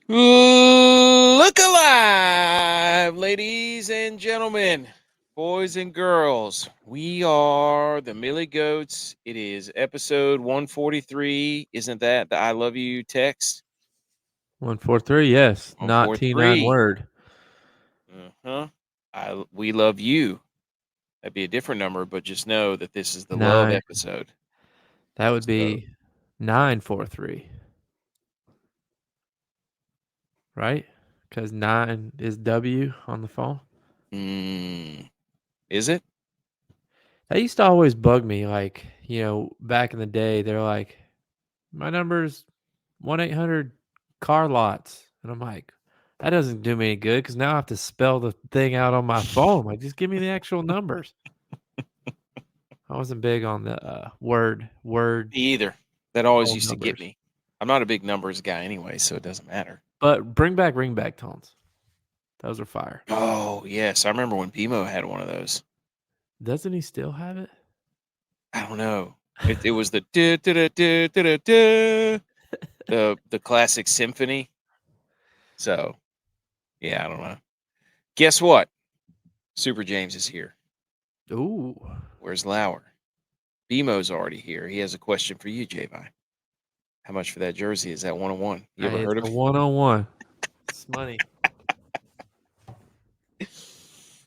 Look alive, ladies and gentlemen, boys and girls. We are the Millie Goats. It is episode 143. Isn't that the I love you text? 143, yes. Not T9 143. word. We love you. That'd be a different number, but just know that this is the love 9. episode. That would So, be 943. Right? Because 9 is W on the phone. is it? That used to always bug me. Like, back in the day, they're like, my number's 1-800 car lots. And I'm like, that doesn't do me any good because now I have to spell the thing out on my phone. Like, just give me the actual numbers. I wasn't big on the word Me either. That always phone used to get numbers. me. I'm not a big numbers guy anyway, so it doesn't matter. But bring back ringback tones. Those are fire. Oh, yes. I remember when BMO had one of those. Doesn't he still have it? I don't know. It was the duh, duh, duh, duh, duh, duh, duh, the classic symphony. So, yeah, I don't know. Guess what? Super James is here. Ooh. Where's Lauer? BMO's already here. He has a question for you, J-Vi. How much for that jersey? Is that 101? You ever Hey, it's heard of a it? 101. It's money.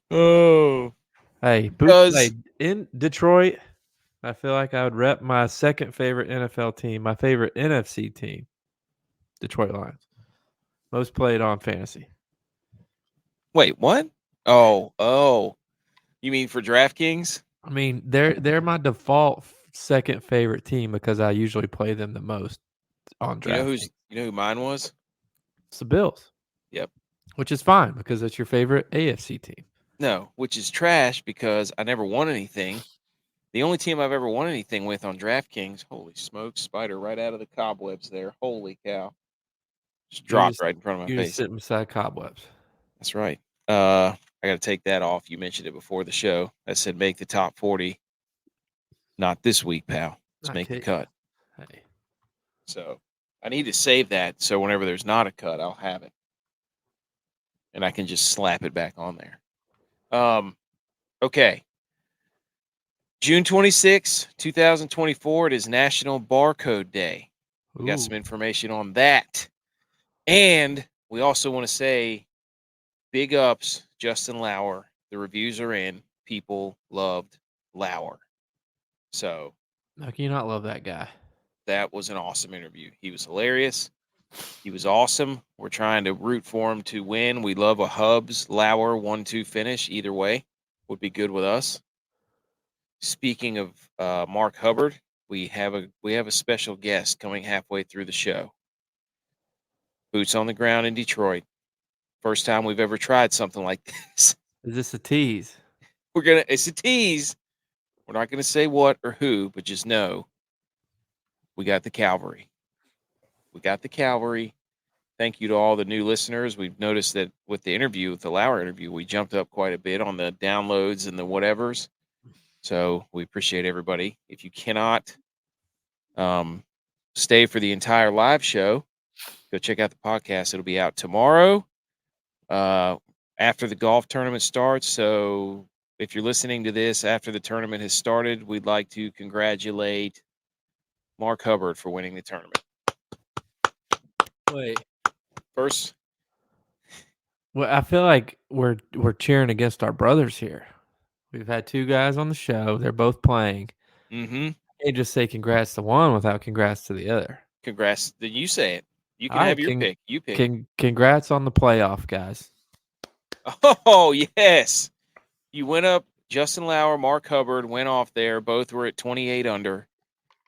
Oh, Hey, because in Detroit, I feel like I would rep my second favorite NFL team, my favorite NFC team, Detroit Lions. Most played on fantasy. wait, what? Oh, you mean for DraftKings? I mean, they're my default second favorite team because I usually play them the most on DraftKings. You know who mine was? It's the Bills, Yep. which is fine because it's your favorite AFC team. No, which is trash because I never won anything. The only team I've ever won anything with on DraftKings, holy smokes, spider right out of the cobwebs there. Holy cow. Just dropped right in front of my You're just face. sitting beside cobwebs. That's right. I got to take that off. You mentioned it before the show. I said make the top 40. Not this week, pal. Let's Not make the kidding. cut. Hey, So I need to save that so whenever there's not a cut, I'll have it. And I can just slap it back on there. Okay. June 26, 2024, it is National Barcode Day. We got some information on that. And we also want to say big ups, Justin Lauer. The reviews are in. People loved Lauer. So how can you not love that guy? that was an awesome interview. He was hilarious. He was awesome. We're trying to root for him to win. We love a Hubs Lauer 1-2 finish. Either way would be good with us. Speaking of Mark Hubbard, we have a special guest coming halfway through the show. Boots on the ground in Detroit. First time we've ever tried something like this. Is this a tease? It's a tease. We're not gonna say what or who, but just know we got the cavalry. We got the cavalry. Thank you to all the new listeners. We've noticed that with the interview, with the Lauer interview, we jumped up quite a bit on the downloads and the whatevers. So we appreciate everybody. If you cannot stay for the entire live show, go check out the podcast. It'll be out tomorrow after the golf tournament starts. So if you're listening to this after the tournament has started, we'd like to congratulate Mark Hubbard for winning the tournament. Wait. First, Well, I feel like we're cheering against our brothers here. We've had two guys on the show. They're both playing. mm-hmm. You can't just say congrats to one without congrats to the other. Congrats. Then you say it. You can All have right, your pick. You pick. congrats on the playoff, guys. Oh, yes. You went up. Justin Lauer, Mark Hubbard went off there. Both were at 28 under.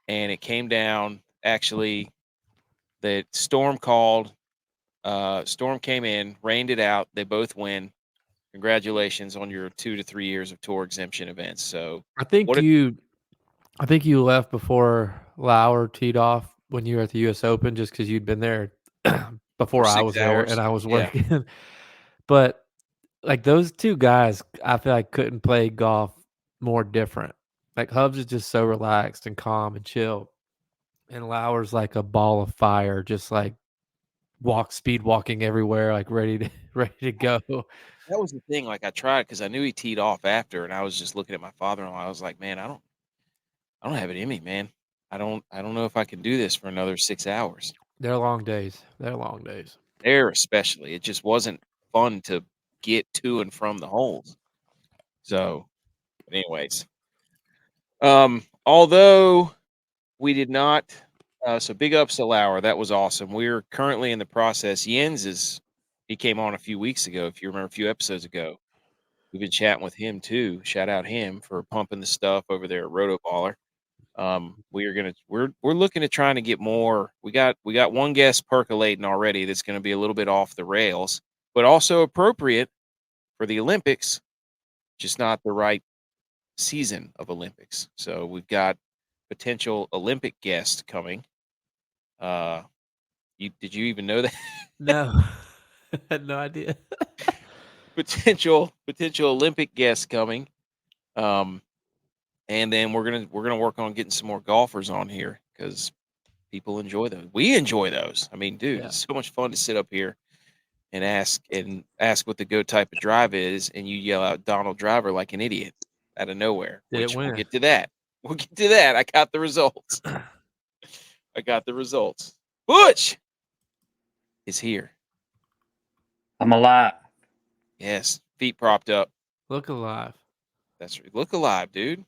And it came down. Actually, the storm called. Storm came in, rained it out. They both win. Congratulations on your 2 to 3 years of tour exemption events. So, I think what it, you left before Lauer teed off when you were at the U.S. Open, just because you'd been there for before I was 6 there and hours? I was Yeah. working. But like those two guys, I feel like couldn't play golf more different. Like Hubs is just so relaxed and calm and chill, and Lauer's like a ball of fire, just like speed walking everywhere, like ready to go. That was the thing. Like I tried because I knew he teed off after, and I was just looking at my father-in-law. I was like, man, I don't have it in me, man. I don't know if I can do this for another 6 hours. They're long days. They're long days. There especially, it just wasn't fun to get to and from the holes. So, anyways, although we did not, so big ups to Lauer. That was awesome. We're currently in the process. He came on a few weeks ago. If you remember, a few episodes ago, we've been chatting with him too. Shout out him for pumping the stuff over there at Rotoballer. We're looking at trying to get more. We got one guest percolating already that's going to be a little bit off the rails, but also appropriate for the Olympics, just not the right season of Olympics. So we've got potential Olympic guest coming. Did you even know that? No, I had no idea. potential Olympic guest coming. And then we're gonna work on getting some more golfers on here because people enjoy those. We enjoy those. I mean, dude, it's so much fun to sit up here and ask what the go type of drive is, and you yell out Donald Driver like an idiot out of nowhere. Did it We'll win? get to that. We'll get to that. I got the results. Butch is here. I'm alive. Yes, feet propped up. Look alive. That's right. Look alive, dude.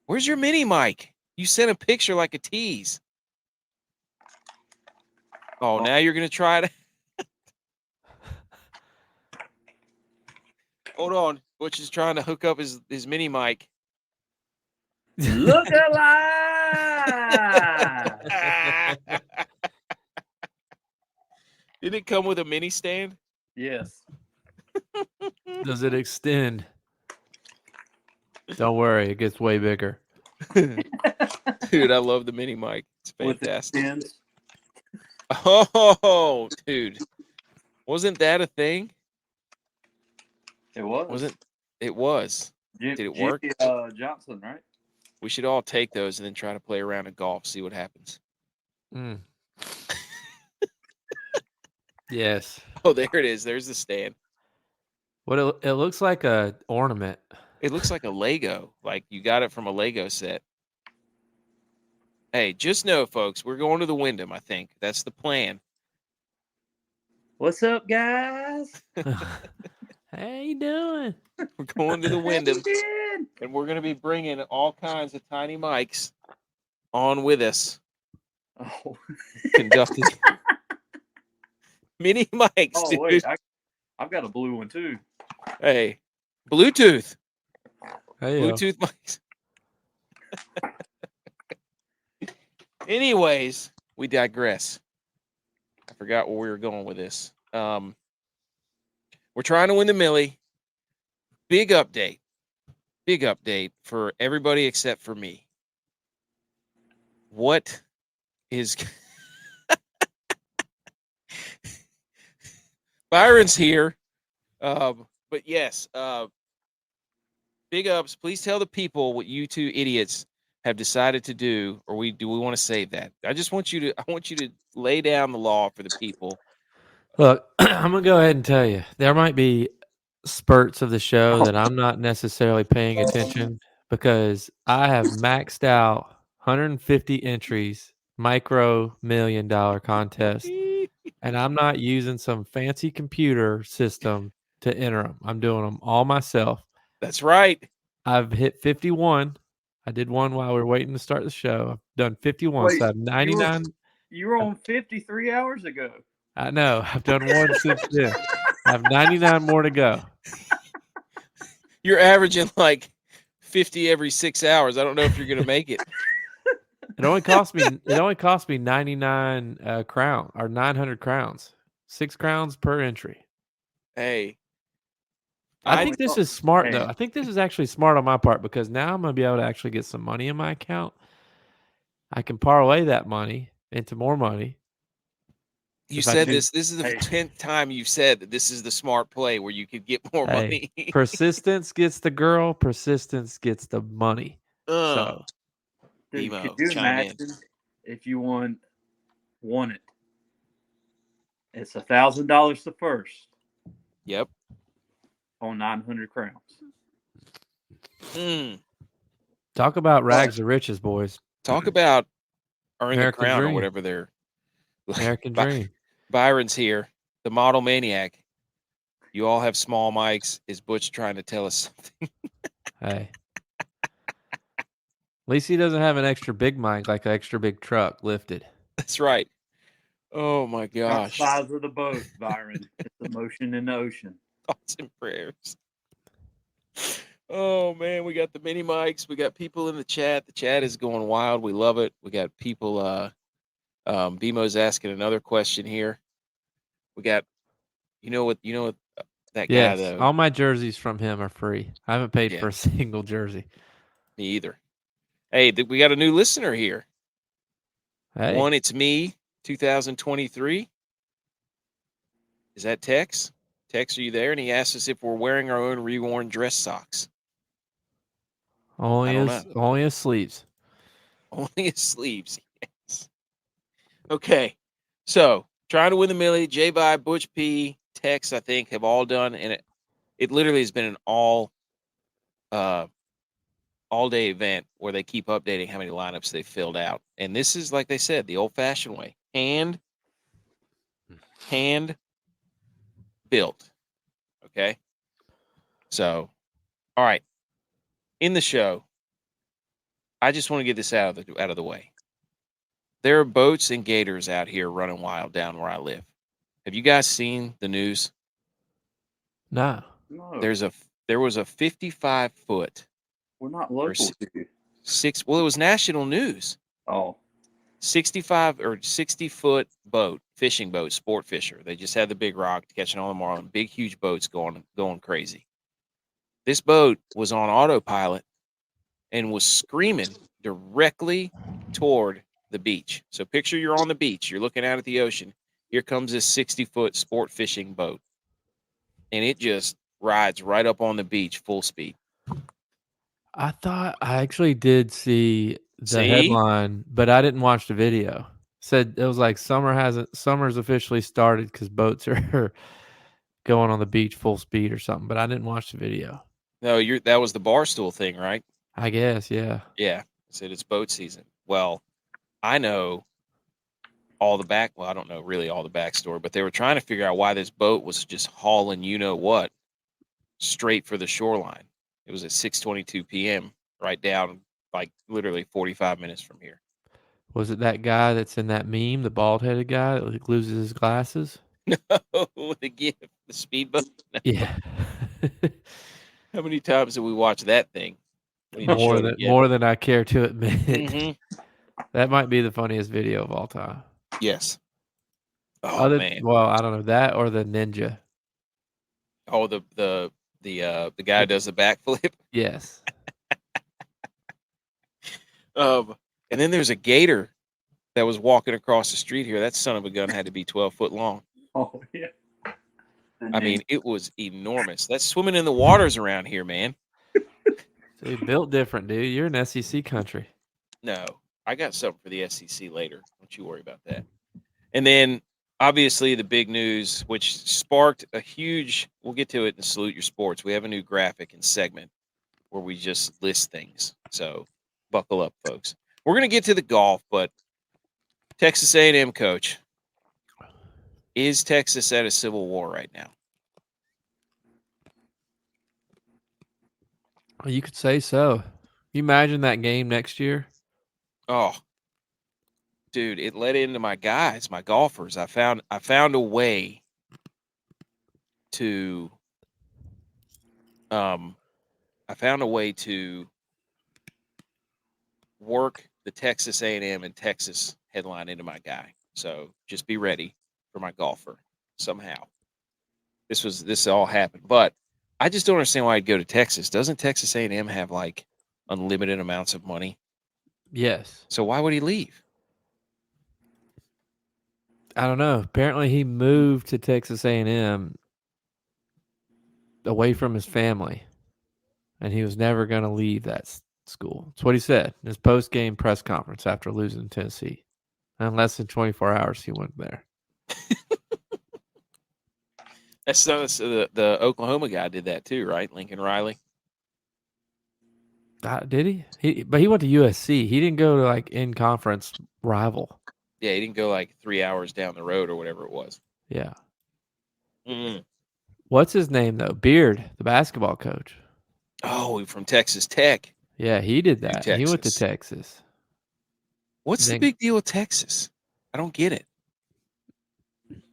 Where's your mini mic? You sent a picture like a tease. Oh, now you're gonna try it. Hold on. Butch is trying to hook up his mini mic. Look alive. Did it come with a mini stand? Yes. Does it extend? Don't worry, it gets way bigger. Dude, I love the mini mic. It's fantastic. With the Oh, dude. Wasn't that a thing? It was. It was. Did it work? Johnson, right? We should all take those and then try to play around in golf, see what happens. Yes. Oh, there it is. There's the stand. What it looks like a ornament. It looks like a Lego. Like you got it from a Lego set. Hey, just know, folks, we're going to the Wyndham, I think. That's the plan. What's up, guys? How you doing? We're going to the Wyndham. And we're going to be bringing all kinds of tiny mics on with us. Oh. Conducting mini mics, Oh, dude. wait. I've got a blue one, too. Hey, Bluetooth. Hey, Bluetooth mics. Anyways, we digress. I forgot where we were going with this. We're trying to win the Millie. Big update for everybody except for me. What is Byron's here? But yes, big ups. Please tell the people what you two idiots have decided to do, or do we want to save that? I want you to lay down the law for the people. Look, I'm gonna go ahead and tell you there might be spurts of the show that I'm not necessarily paying attention because I have maxed out 150 entries, micro $1 million contest, and I'm not using some fancy computer system to enter them. I'm doing them all myself. That's right. I've hit 51. I did one while we were waiting to start the show. I've done 51. Wait, so I have 99. You were on 53 hours ago. I know. I've done one since then. I have 99 more to go. You're averaging like 50 every 6 hours. I don't know if you're going to make it. It only cost me 99 crown or 900 crowns. 6 crowns per entry. Hey. I think this is smart though. I think this is actually smart on my part because now I'm going to be able to actually get some money in my account. I can parlay that money into more money. You said this is the 10th time you've said that this is the smart play where you could get more money. Persistence gets the girl, persistence gets the money. So dude, could you imagine if you won it? It's $1,000 the first Yep. on 900 crowns. Talk about rags to riches, boys. Talk about earn the American crown or dream. whatever they're. American dream. Byron's here, the model maniac. You all have small mics. Is Butch trying to tell us something? Hey. At least he doesn't have an extra big mic like an extra big truck lifted. That's right. Oh my gosh. Size of the boat, Byron. It's the motion in the ocean. Thoughts and prayers. Oh man, we got the mini mics. We got people in the chat. The chat is going wild. We love it. We got people. BMO's asking another question here. We got, you know what that guy Yes, though. all my jerseys from him are free. I haven't paid Yeah. for a single jersey. Me either. Hey, we got a new listener here. Hey, One, it's me, 2023. Is that Tex? Tex, are you there? And he asked us if we're wearing our own reworn dress socks. only his sleeves. Only his sleeves. Yes. Okay. So, trying to win the Millie, J-By, Butch P, Tex, I think, have all done, and it literally has been an all day event where they keep updating how many lineups they filled out. And this is, like they said, the old-fashioned way. Hand built. Okay? So, all right. In the show, I just want to get this out of the way. There are boats and gators out here running wild down where I live. Have you guys seen the news? No. No, There was a 55-foot we're not local to you. it was national news. Oh, 65 or 60-foot boat, fishing boat, sport fisher. They just had the big rock catching all the marlin, big huge boats going crazy. This boat was on autopilot and was screaming directly toward the beach. So picture you're on the beach, you're looking out at the ocean. Here comes this 60-foot sport fishing boat. And it just rides right up on the beach full speed. I actually did see the See? headline, but I didn't watch the video. Said it was like summer's officially started because boats are going on the beach full speed or something, but I didn't watch the video. No, that was the Barstool thing, right? I guess, yeah. Yeah. I said it's boat season. Well, I know all the I don't know really all the backstory, but they were trying to figure out why this boat was just hauling you-know-what straight for the shoreline. It was at 6:22 p.m., right down like literally 45 minutes from here. Was it that guy that's in that meme, the bald-headed guy that loses his glasses? No, the speedboat. No. Yeah. How many times have we watched that thing? More than I care to admit. Mm-hmm. That might be the funniest video of all time. Yes. Oh man. Well, I don't know that or the ninja. Oh, the guy who does the backflip. Yes. And then there's a gator that was walking across the street here. That son of a gun had to be 12 foot long. oh yeah. I mean, it was enormous. That's swimming in the waters around here, man. So built different, dude. You're in SEC country. No, I got something for the SEC later. Don't you worry about that. And then, obviously, the big news, which sparked a huge, we'll get to it in Salute Your Sports. We have a new graphic and segment where we just list things. So buckle up, folks. We're going to get to the golf, but Texas A&M coach, is Texas at a civil war right now? Well, you could say so. You imagine that game next year? Oh, dude, it led into my guys, my golfers. I found a way to work the Texas A&M and Texas headline into my guy. So just be ready for my golfer somehow. This all happened, but I just don't understand why I'd go to Texas. Doesn't Texas A&M have like unlimited amounts of money? Yes. So why would he leave? I don't know. Apparently, he moved to Texas A&M away from his family, and he was never going to leave that school. That's what he said in his post-game press conference after losing to Tennessee. In less than 24 hours, he went there. That's the Oklahoma guy did that too, right? Lincoln Riley. Did he? But he went to USC. He didn't go to like in conference rival. Yeah, he didn't go like 3 hours down the road or whatever it was. Yeah. Mm. What's his name though? Beard, the basketball coach. Oh, from Texas Tech. Yeah, he did To that. He went to Texas. Texas. What's the Then- big deal with Texas? I don't get it.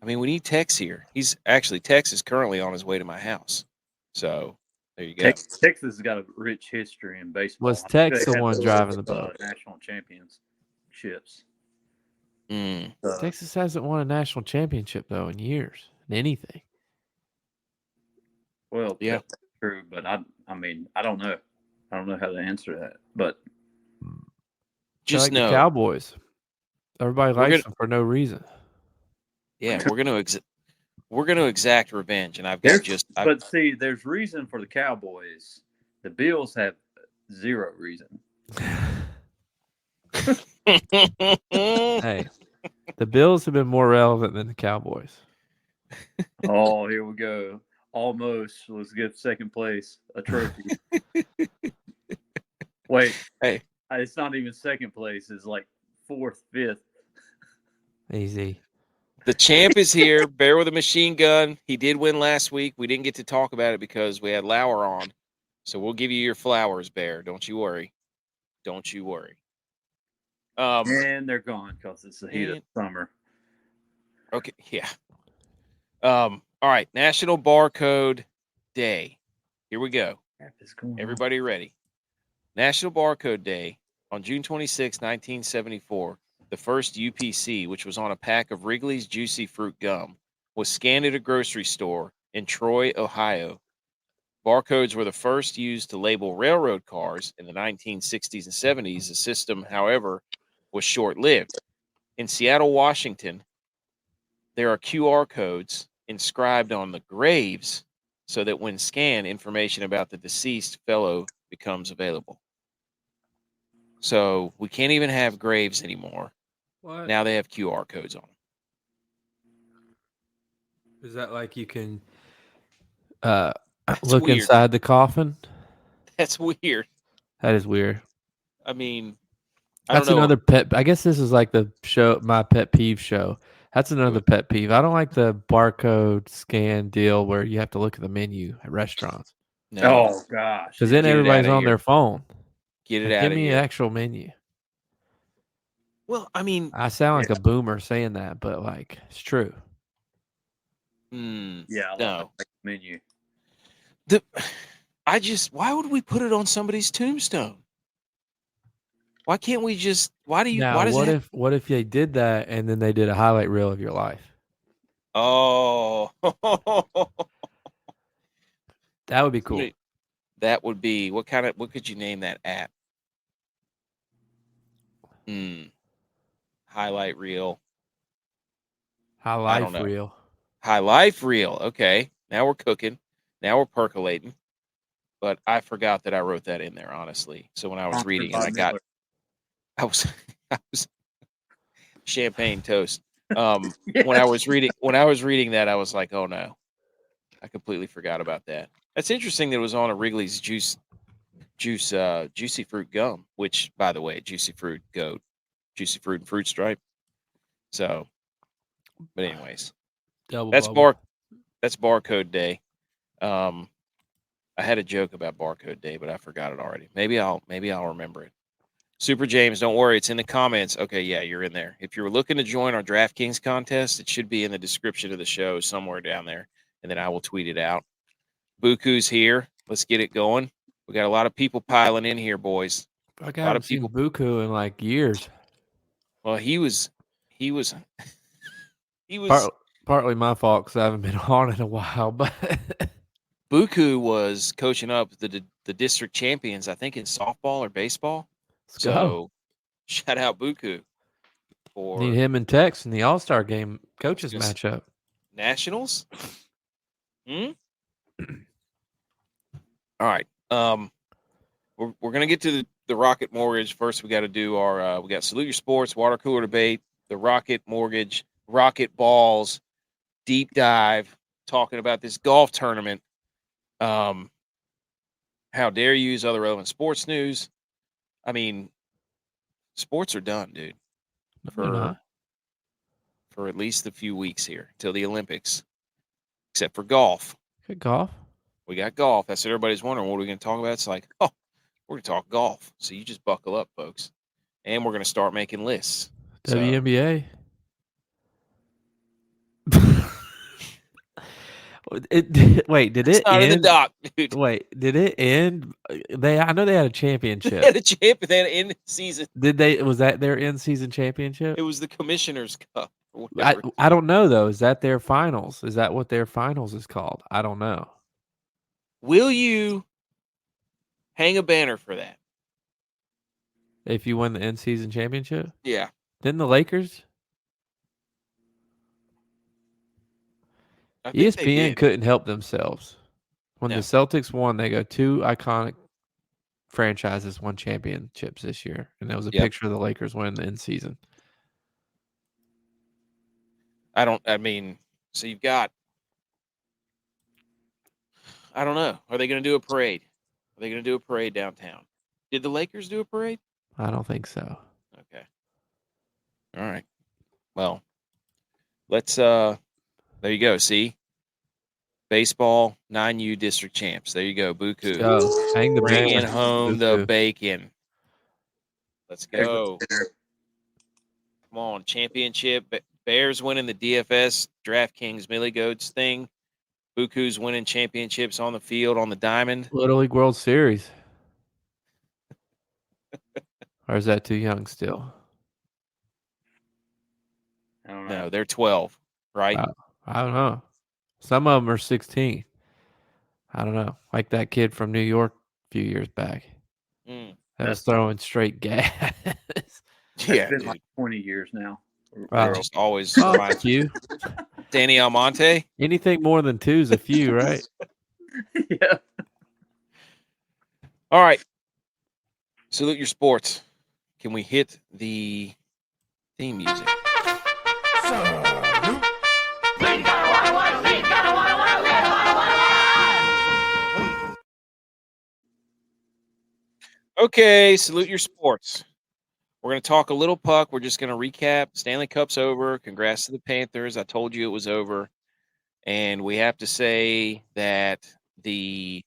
I mean, we need Tex here. Tex is currently on his way to my house. So there you go. Texas has got a rich history in baseball. Was Tex They the had one those, driving the boat? National championships. Mm. Texas hasn't won a national championship though in years. In anything. Well, Yeah. that's true, but I mean, I don't know. I don't know how to answer that. But Just like know, the Cowboys. Everybody likes them for no reason. yeah, we're gonna exact revenge, and I've got but see, there's reason for the Cowboys. The Bills have zero reason. Hey, the Bills have been more relevant than the Cowboys. Oh, here we go. Almost. Let's give second place a trophy. Wait. Hey. It's not even second place. It's like fourth, fifth. Easy. The champ is here. Bear with a machine gun. He did win last week. We didn't get to talk about it because we had Lauer on. So we'll give you your flowers, Bear. Don't you worry. Don't you worry. And they're gone because it's the heat of summer. Okay, yeah. All right, National Barcode Day. Here we go. Everybody ready? National Barcode Day on June 26, 1974. The first UPC, which was on a pack of Wrigley's Juicy Fruit gum, was scanned at a grocery store in Troy, Ohio. Barcodes were the first used to label railroad cars in the 1960s and 70s. The system, however, was short-lived. In Seattle, Washington, there are QR codes inscribed on the graves so that when scanned, information about the deceased fellow becomes available. So we can't even have graves anymore. What? Now they have QR codes on them. Is that like you can That's look weird. inside the coffin? That's weird. That is weird. I mean, I That's don't know. another pet. I guess this is like the show, my pet peeve show. That's another pet peeve. I don't like the barcode scan deal where you have to look at the menu at restaurants. No. Oh gosh! Because then everybody's on their phone. Get it Like, out give of me here. an actual menu. Well, I mean, I sound like a boomer saying that, but like it's true. Yeah, I no. like the menu. Why would we put it on somebody's tombstone? Why can't we just? Why do you? Now, why does what if they did that and then they did a highlight reel of your life? Oh, That would be cool. That would be what could you name that app? Highlight reel. High life reel. High life reel. Okay, now we're cooking. Now we're percolating. But I forgot that I wrote that in there, honestly. So when I was reading it, I was champagne toast. Yes. When I was reading that, I was like, oh no, I completely forgot about that. That's interesting that it was on a Wrigley's Juicy Fruit gum, which, by the way, Juicy Fruit goat, Juicy Fruit and Fruit Stripe. So, but anyways, that's Barcode Day. I had a joke about Barcode Day, but I forgot it already. Maybe I'll remember it. Super James, don't worry, it's in the comments. Okay, yeah, you're in there. If you're looking to join our DraftKings contest, it should be in the description of the show somewhere down there, and then I will tweet it out. Buku's here. Let's get it going. We got a lot of people piling in here, boys. I haven't seen Buku in like years. Well, he was partly my fault because I haven't been on in a while, but Buku was coaching up the district champions, I think, in softball or baseball. Let's go. Shout out Buku. Need him and Tex in the All-Star game coaches matchup. Nationals? All right. We're gonna get to the Rocket Mortgage. First, we got to do our we got Salute Your Sports, Water Cooler Debate, the Rocket Mortgage, Rocket Balls, Deep Dive, talking about this golf tournament. How dare you use other relevant sports news? I mean, sports are done, dude. They're not. For at least a few weeks here till the Olympics, except for golf. Good golf. We got golf. That's what everybody's wondering. What are we going to talk about? It's like, oh, we're going to talk golf. So you just buckle up, folks. And we're going to start making lists. So, WNBA. Wait, did it's it not in the end? doc, dude. Wait, did it end? I know they had a championship. They had a champion. They had an end season. Did they? Was that their in-season championship? It was the Commissioner's Cup. Or I whatever. I don't know though. Is that their finals? Is that what their finals is called? I don't know. Will you hang a banner for that? If you win the in-season championship, Yeah. didn't the Lakers? I think they ESPN did. couldn't help themselves. When No. the Celtics won, they go 2 iconic franchises won championships this year, and there was a Yep. picture of the Lakers winning the in-season. So you've got, I don't know. Are they going to do a parade? Are they going to do a parade downtown? Did the Lakers do a parade? I don't think so. Okay. All right. Well, let's, there you go. See? Baseball, 9U district champs. There you go. Buku. So hang the Bringing banner. home the Buku. bacon. Let's go. Come on. Championship. Bears winning the DFS DraftKings Millie Goats thing. Buku's winning championships on the field on the diamond. Little League World Series. Or is that too young still? I don't know. No, they're 12, right? I don't know. Some of them are 16. I don't know. Like that kid from New York a few years back. Mm. That was That's throwing straight gas. Yeah, been dude. like 20 years now. Wow. Just always Oh, reminds a few. Danny Almonte. Anything more than 2 is a few, right? Yeah. All right. Salute your sports. Can we hit the theme music? Okay, salute your sports. We're going to talk a little puck. We're just going to recap. Stanley Cup's over. Congrats to the Panthers. I told you it was over. And we have to say that the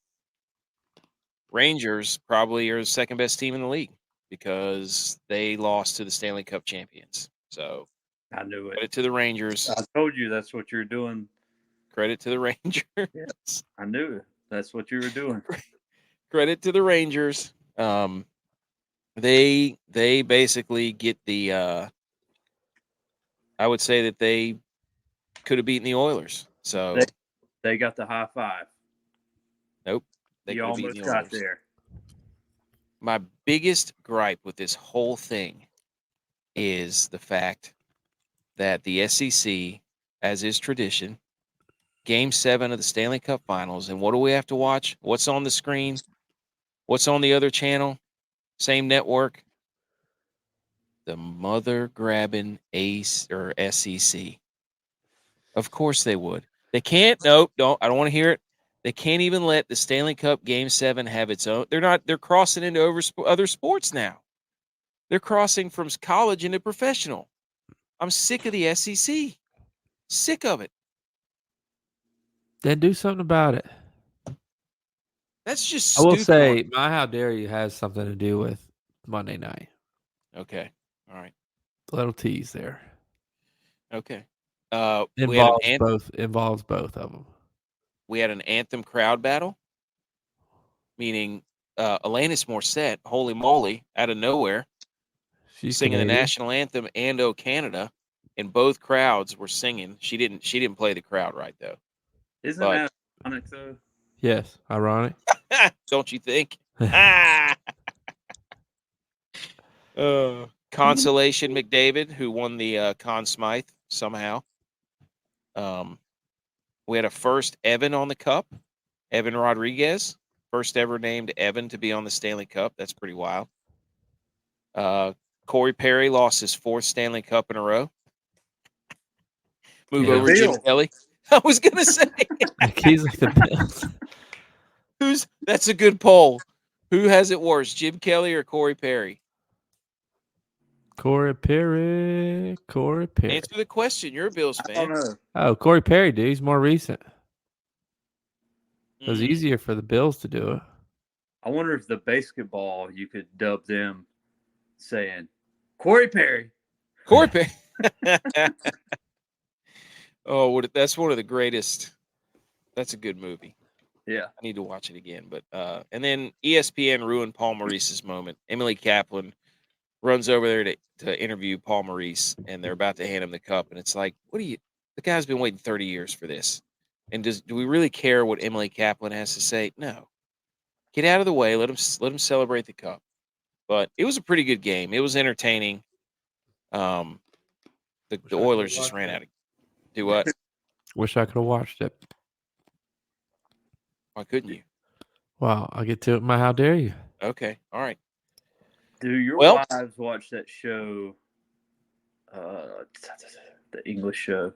Rangers probably are the second best team in the league because they lost to the Stanley Cup champions. So I knew it. credit to the Rangers. I told you that's what you're doing. Credit to the Rangers. I knew it. That's what you were doing. Credit to the Rangers. They basically get the I would say that they could have beaten the Oilers. So They got the high five. nope. They You could have beaten almost the got Oilers. there. My biggest gripe with this whole thing is the fact that the SEC, as is tradition, Game 7 of the Stanley Cup Finals, and what do we have to watch? What's on the screen? What's on the other channel? Same network? The mother-grabbing ACE or SEC. Of course they would. They can't. Nope. Don't. I don't want to hear it. They can't even let the Stanley Cup Game 7 have its own. They're crossing into other sports now. They're crossing from college into professional. I'm sick of the SEC. Sick of it. Then do something about it. That's just I will stupid. say, my how dare you has something to do with Monday night. Okay. All right. Little tease there. Okay. Involves both of them. We had an anthem crowd battle, meaning Alanis Morissette, holy moly, out of nowhere, She's singing Canadian. the national anthem and "O Canada," and both crowds were singing. She didn't play the crowd right though. Isn't But- that ironic though? Yes, ironic. Don't you think? Consolation McDavid, who won the Conn Smythe somehow. We had a first Evan on the cup, Evan Rodriguez, first ever named Evan to be on the Stanley Cup. That's pretty wild. Corey Perry lost his 4th Stanley Cup in a row. Move Yeah. over, Jim Bill. Kelly. I was gonna say Like, he's like the Bills. that's a good poll. Who has it worse, Jim Kelly or Corey Perry? Corey Perry. Answer the question. You're a Bills I don't fan. know. Oh, Corey Perry, dude. He's more recent. It was Mm. easier for the Bills to do it. I wonder if the basketball you could dub them saying Corey Perry. Corey Perry. Oh, that's one of the greatest. That's a good movie. Yeah. I need to watch it again. But and then ESPN ruined Paul Maurice's moment. Emily Kaplan runs over there to interview Paul Maurice, and they're about to hand him the cup, and it's like, the guy's been waiting 30 years for this, and do we really care what Emily Kaplan has to say? No. Get out of the way. Let him celebrate the cup. But it was a pretty good game. It was entertaining. The Oilers just ran out of. Do what? Wish I could have watched it. Why couldn't you? Well, I'll get to it. How dare you? Okay. All right. Do your Well- wives watch that show? The English show,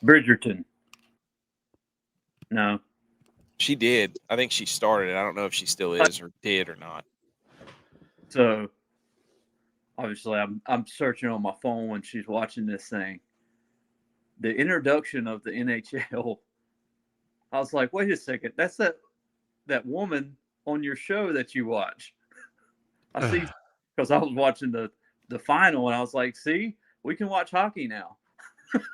Bridgerton. No. She did. I think she started it. I don't know if she still is or did or not. So obviously, I'm searching on my phone when she's watching this thing. The introduction of the NHL. I was like, wait a second, that's that woman on your show that you watch. I see, because I was watching the final, and I was like, see, we can watch hockey now.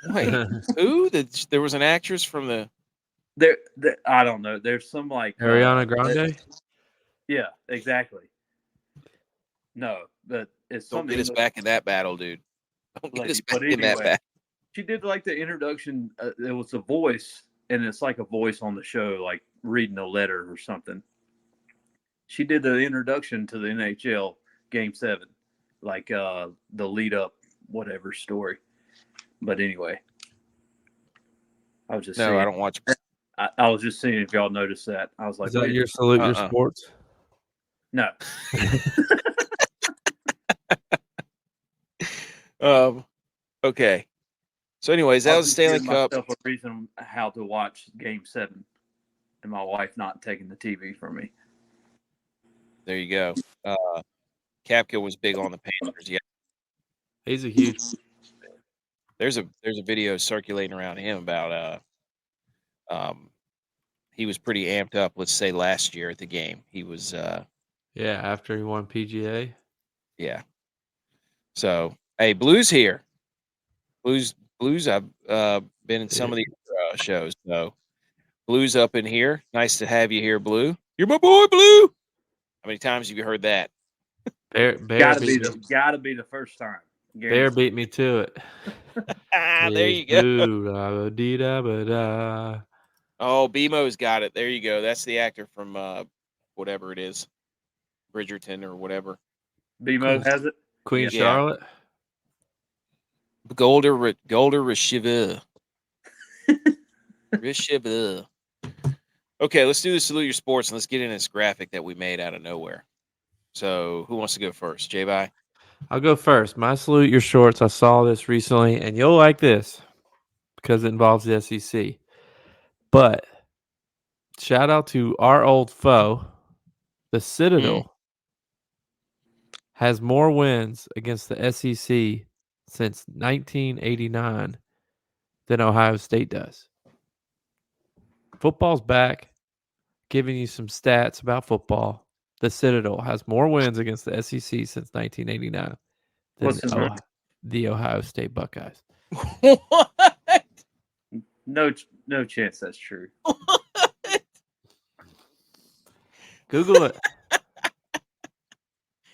Wait, who? There was an actress from the. There, I don't know. There's some like Ariana Grande? Yeah, exactly. No, but it's Don't something. get us back in that battle, dude. Don't get us back But in that anyway, battle. she did like the introduction. It was a voice, and it's like a voice on the show, like reading a letter or something. She did the introduction to the NHL Game 7, like the lead up, whatever story. But anyway, I was just No, saying, I don't watch. I was just seeing if y'all noticed that. I was like, Is that wait, your salute your Uh-uh. sports? no. Okay. So, anyways, that was just Stanley giving Cup. myself a reason how to watch Game 7, and my wife not taking the TV from me. There you go. Kapka was big on the Panthers. Yeah, He's a huge. there's a video circulating around him about he was pretty amped up. Let's say last year at the game, he was Yeah, after he won PGA. yeah. So hey, Blue's here. Blues. I've been in some of these shows. So Blue's up in here. Nice to have you here, Blue. You're my boy, Blue. How many times have you heard that? Bear Gotta be beat the first time. Bear beat me to it. There you go. Boo-da-ba-dee-da-ba-da. Oh, BMO's got it. There you go. That's the actor from whatever it is, Bridgerton or whatever. BMO has it. Queen Yeah. Charlotte. Golder Rishiva. Rishiva. Okay, let's do the salute your sports and let's get in this graphic that we made out of nowhere. So, who wants to go first? J-Bye? I'll go first. My salute your shorts. I saw this recently, and you'll like this because it involves the SEC. But shout out to our old foe, the Citadel. Has more wins against the SEC since 1989 than Ohio State does. Football's back. Giving you some stats about football. The Citadel has more wins against the SEC since 1989 What's the than the Ohio State Buckeyes. What? No chance that's true. Google it.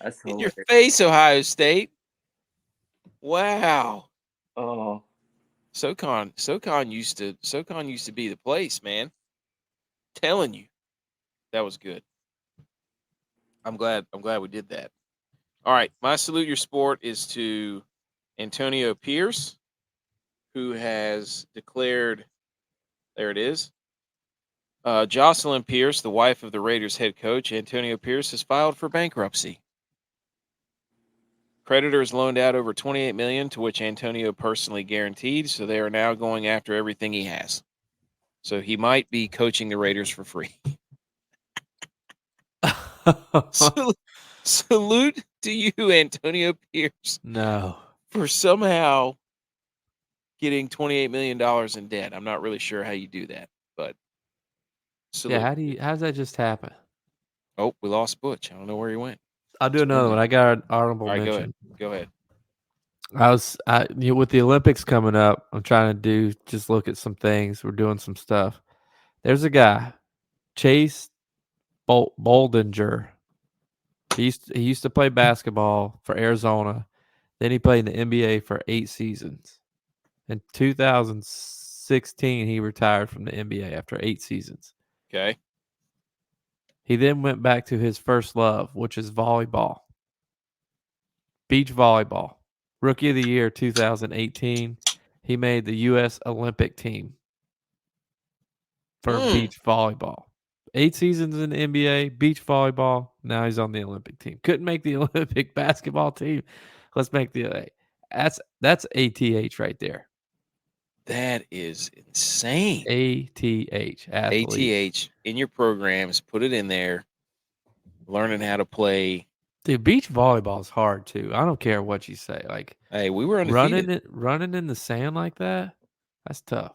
That's In your hilarious. face, Ohio State. Wow. Oh, SoCon used to be the place, man. Telling you. That was good. I'm glad we did that. All right, my salute your sport is to Antonio Pierce, who has declared, there it is. Jocelyn Pierce, the wife of the Raiders head coach, Antonio Pierce, has filed for bankruptcy. Creditors loaned out over $28 million, to which Antonio personally guaranteed, so they are now going after everything he has. So he might be coaching the Raiders for free. Salute to you, Antonio Pierce, No. for somehow getting $28 million in debt. I'm not really sure how you do that, but salute. Yeah, how's that just happen? Oh, we lost Butch. I don't know where he went. I'll do another one. I got an honorable All right, mention. Go ahead. With the Olympics coming up, I'm trying to just look at some things. We're doing some stuff. There's a guy, Chase Boldinger. He used to play basketball for Arizona. Then he played in the NBA for 8 seasons. In 2016, he retired from the NBA after 8 seasons. Okay. He then went back to his first love, which is volleyball. Beach volleyball. Rookie of the Year 2018. He made the U.S. Olympic team for beach volleyball. 8 seasons in the NBA, beach volleyball. Now he's on the Olympic team. Couldn't make the Olympic basketball team. Let's make the that's ATH right there. That is insane. ATH athlete. ATH in your programs, put it in there. Learning how to play. Dude, beach volleyball is hard too. I don't care what you say. Like, hey, we were undefeated. Running in the sand like that. That's tough.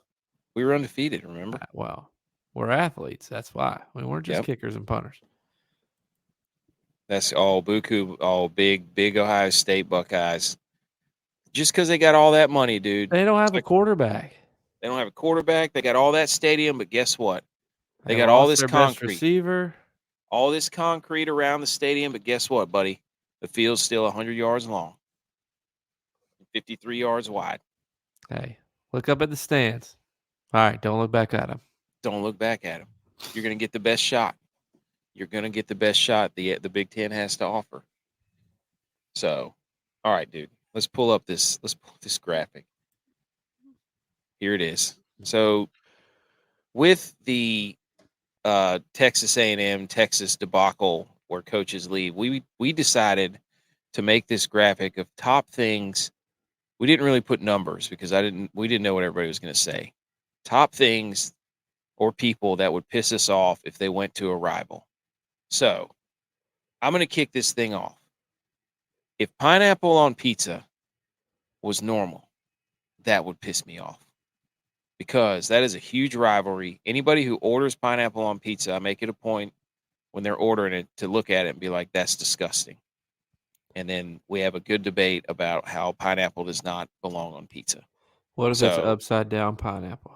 We were undefeated. Remember? Well, we're athletes. That's why we weren't just kickers and punters. That's all Buku, all big Ohio State Buckeyes. Just because they got all that money, dude. They don't have a quarterback. They don't have a quarterback. They got all that stadium, but guess what? They got all this their concrete. Best receiver. All this concrete around the stadium, but guess what, buddy? The field's still 100 yards long, 53 yards wide. Hey, look up at the stands. All right, don't look back at them. Don't look back at them. You're going to get the best shot. You're going to get the best shot the Big Ten has to offer. So, all right, dude. Let's pull up this graphic. Here it is. So, with the Texas A&M, Texas debacle where coaches leave, we decided to make this graphic of top things. We didn't really put numbers because we didn't know what everybody was going to say. Top things or people that would piss us off if they went to a rival. So, I'm going to kick this thing off. If pineapple on pizza was normal, that would piss me off. Because that is a huge rivalry. Anybody who orders pineapple on pizza, I make it a point when they're ordering it to look at it and be like, that's disgusting. And then we have a good debate about how pineapple does not belong on pizza. What if it's upside down pineapple?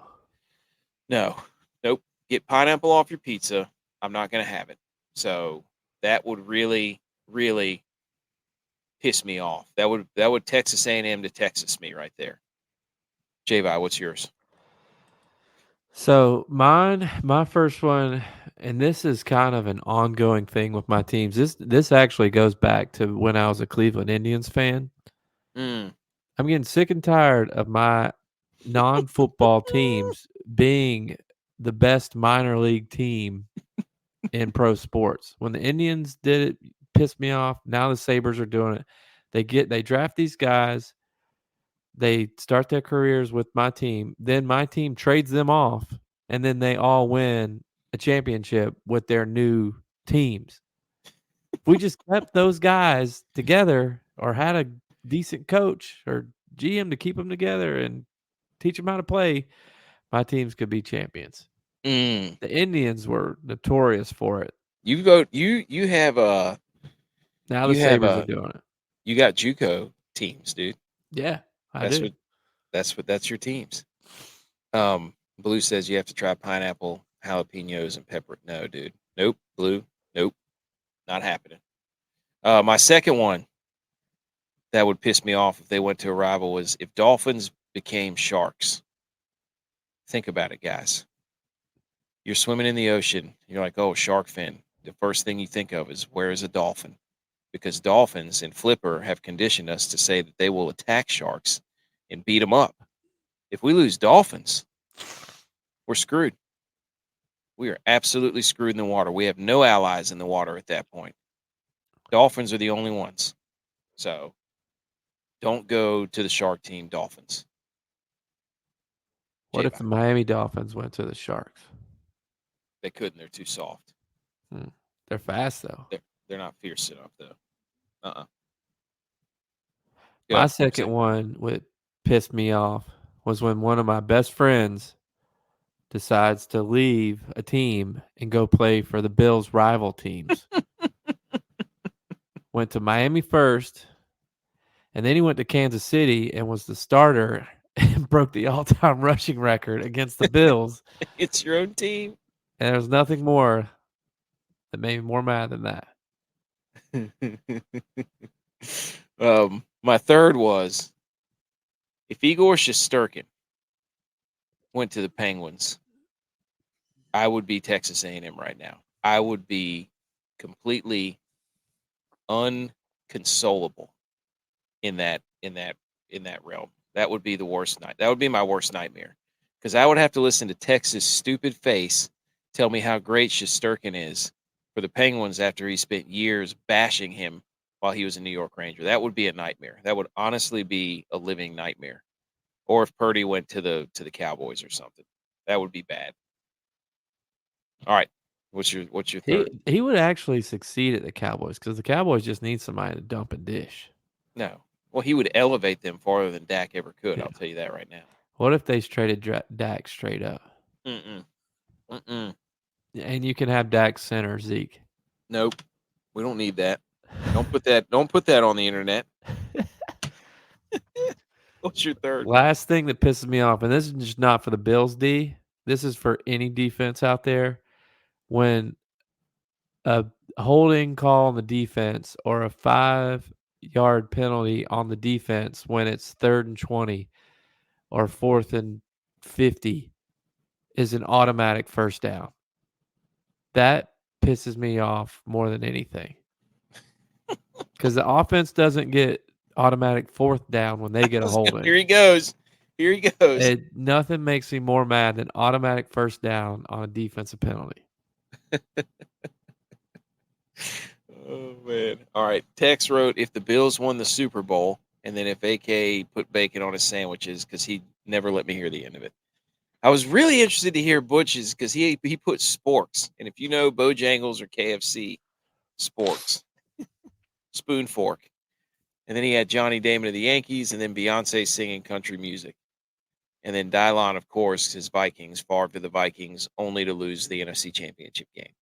No. Nope. Get pineapple off your pizza. I'm not going to have it. So that would really, really piss me off. That would Texas A&M to Texas me right there. J-Vi, what's yours? So my first one, and this is kind of an ongoing thing with my teams. This actually goes back to when I was a Cleveland Indians fan. I'm getting sick and tired of my non-football teams being the best minor league team in pro sports. When the Indians did it, pissed me off. Now the Sabres are doing it. They draft these guys. They start their careers with my team. Then my team trades them off, and then they all win a championship with their new teams. If we just kept those guys together or had a decent coach or GM to keep them together and teach them how to play, my teams could be champions. The Indians were notorious for it. You have now the Sabres are doing it. You got JUCO teams, dude. Yeah, that's your teams. Blue says you have to try pineapple, jalapenos, and pepper. No, dude. Nope. Blue. Nope. Not happening. My second one that would piss me off if they went to a rival was if Dolphins became Sharks. Think about it, guys. You're swimming in the ocean. You're like, oh, shark fin. The first thing you think of is, where is a dolphin? Because dolphins and Flipper have conditioned us to say that they will attack sharks and beat them up. If we lose dolphins, we're screwed. We are absolutely screwed in the water. We have no allies in the water at that point. Dolphins are the only ones. So don't go to the shark team, Dolphins. What if the Miami Dolphins went to the Sharks? They couldn't. They're too soft. They're fast, though. They're not fierce enough, though. My second one would piss me off was when one of my best friends decides to leave a team and go play for the Bills' rival teams. Went to Miami first, and then he went to Kansas City and was the starter and broke the all-time rushing record against the Bills. It's your own team. And there's nothing more that made me more mad than that. My third was if Igor Shesterkin went to the Penguins, I would be Texas A&M right now. I would be completely unconsolable in that realm. That would be the worst night. That would be my worst nightmare, because I would have to listen to Texas' stupid face tell me how great Shesterkin is for the Penguins after he spent years bashing him while he was a New York Ranger. That would be a nightmare. That would honestly be a living nightmare. Or if Purdy went to the Cowboys or something, that would be bad. All right, what's your third? He would actually succeed at the Cowboys because the Cowboys just need somebody to dump and dish. No, well, he would elevate them farther than Dak ever could. Yeah. I'll tell you that right now. What if they traded Dak straight up? And you can have Dak center Zeke. Nope, we don't need that. Don't put that on the internet. What's your third? Last thing that pisses me off, and this is just not for the Bills D. This is for any defense out there. When a holding call on the defense or a 5-yard penalty on the defense when it's 3rd and 20 or 4th and 50 is an automatic first down. That pisses me off more than anything. Because the offense doesn't get automatic 4th down when they get a holding. Here he goes. Nothing makes me more mad than automatic first down on a defensive penalty. Oh, man. All right. Tex wrote, if the Bills won the Super Bowl, and then if AK put bacon on his sandwiches, because he never let me hear the end of it. I was really interested to hear Butch's, because he put sporks. And if you know Bojangles or KFC, sporks. Spoon fork. And then he had Johnny Damon of the Yankees, and then Beyonce singing country music. And then Dylon, of course, his Vikings, Favre to the Vikings, only to lose the NFC Championship game.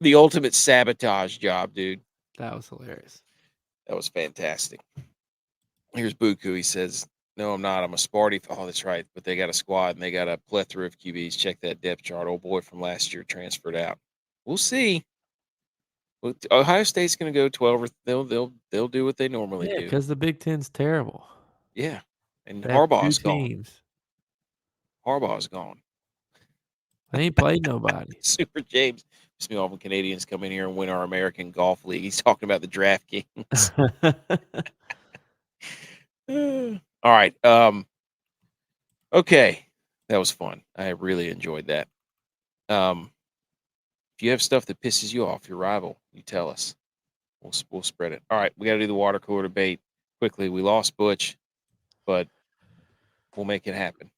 The ultimate sabotage job, dude. That was hilarious. That was fantastic. Here's Buku. He says, no, I'm not. I'm a Sparty. Oh, that's right. But they got a squad, and they got a plethora of QBs. Check that depth chart. Old boy from last year transferred out. We'll see. Ohio State's going to go 12, or they'll do what they normally do. Because the Big Ten's terrible. Yeah, and Harbaugh's gone. Harbaugh's gone. They ain't played nobody. Super James. Pissed me off when Canadians come in here and win our American Golf League. He's talking about the DraftKings. All right. Okay, that was fun. I really enjoyed that. If you have stuff that pisses you off, your rival, you tell us. We'll spread it. All right, we got to do the water cooler debate quickly. We lost Butch, but we'll make it happen.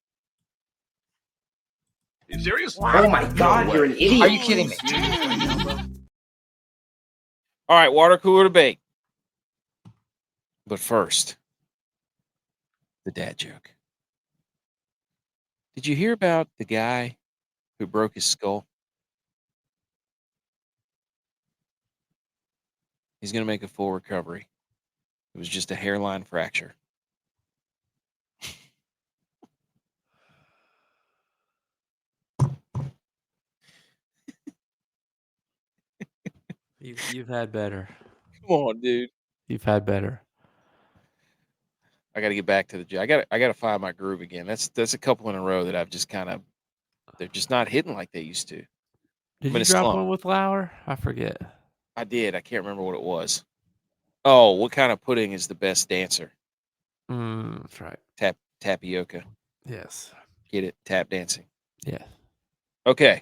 Are you serious? Oh my God, you're an idiot. Are you kidding me? All right, water cooler debate. But first, the dad joke. Did you hear about the guy who broke his skull? He's going to make a full recovery. It was just a hairline fracture. You've had better. Come on, dude. You've had better. I got to get back to the I got to find my groove again. That's a couple in a row that I've just they're just not hitting like they used to. Did you drop one with Lauer? I forget. I did. I can't remember what it was. Oh, what kind of pudding is the best dancer? That's right. Tapioca. Yes. Get it? Tap dancing. Yeah. Okay.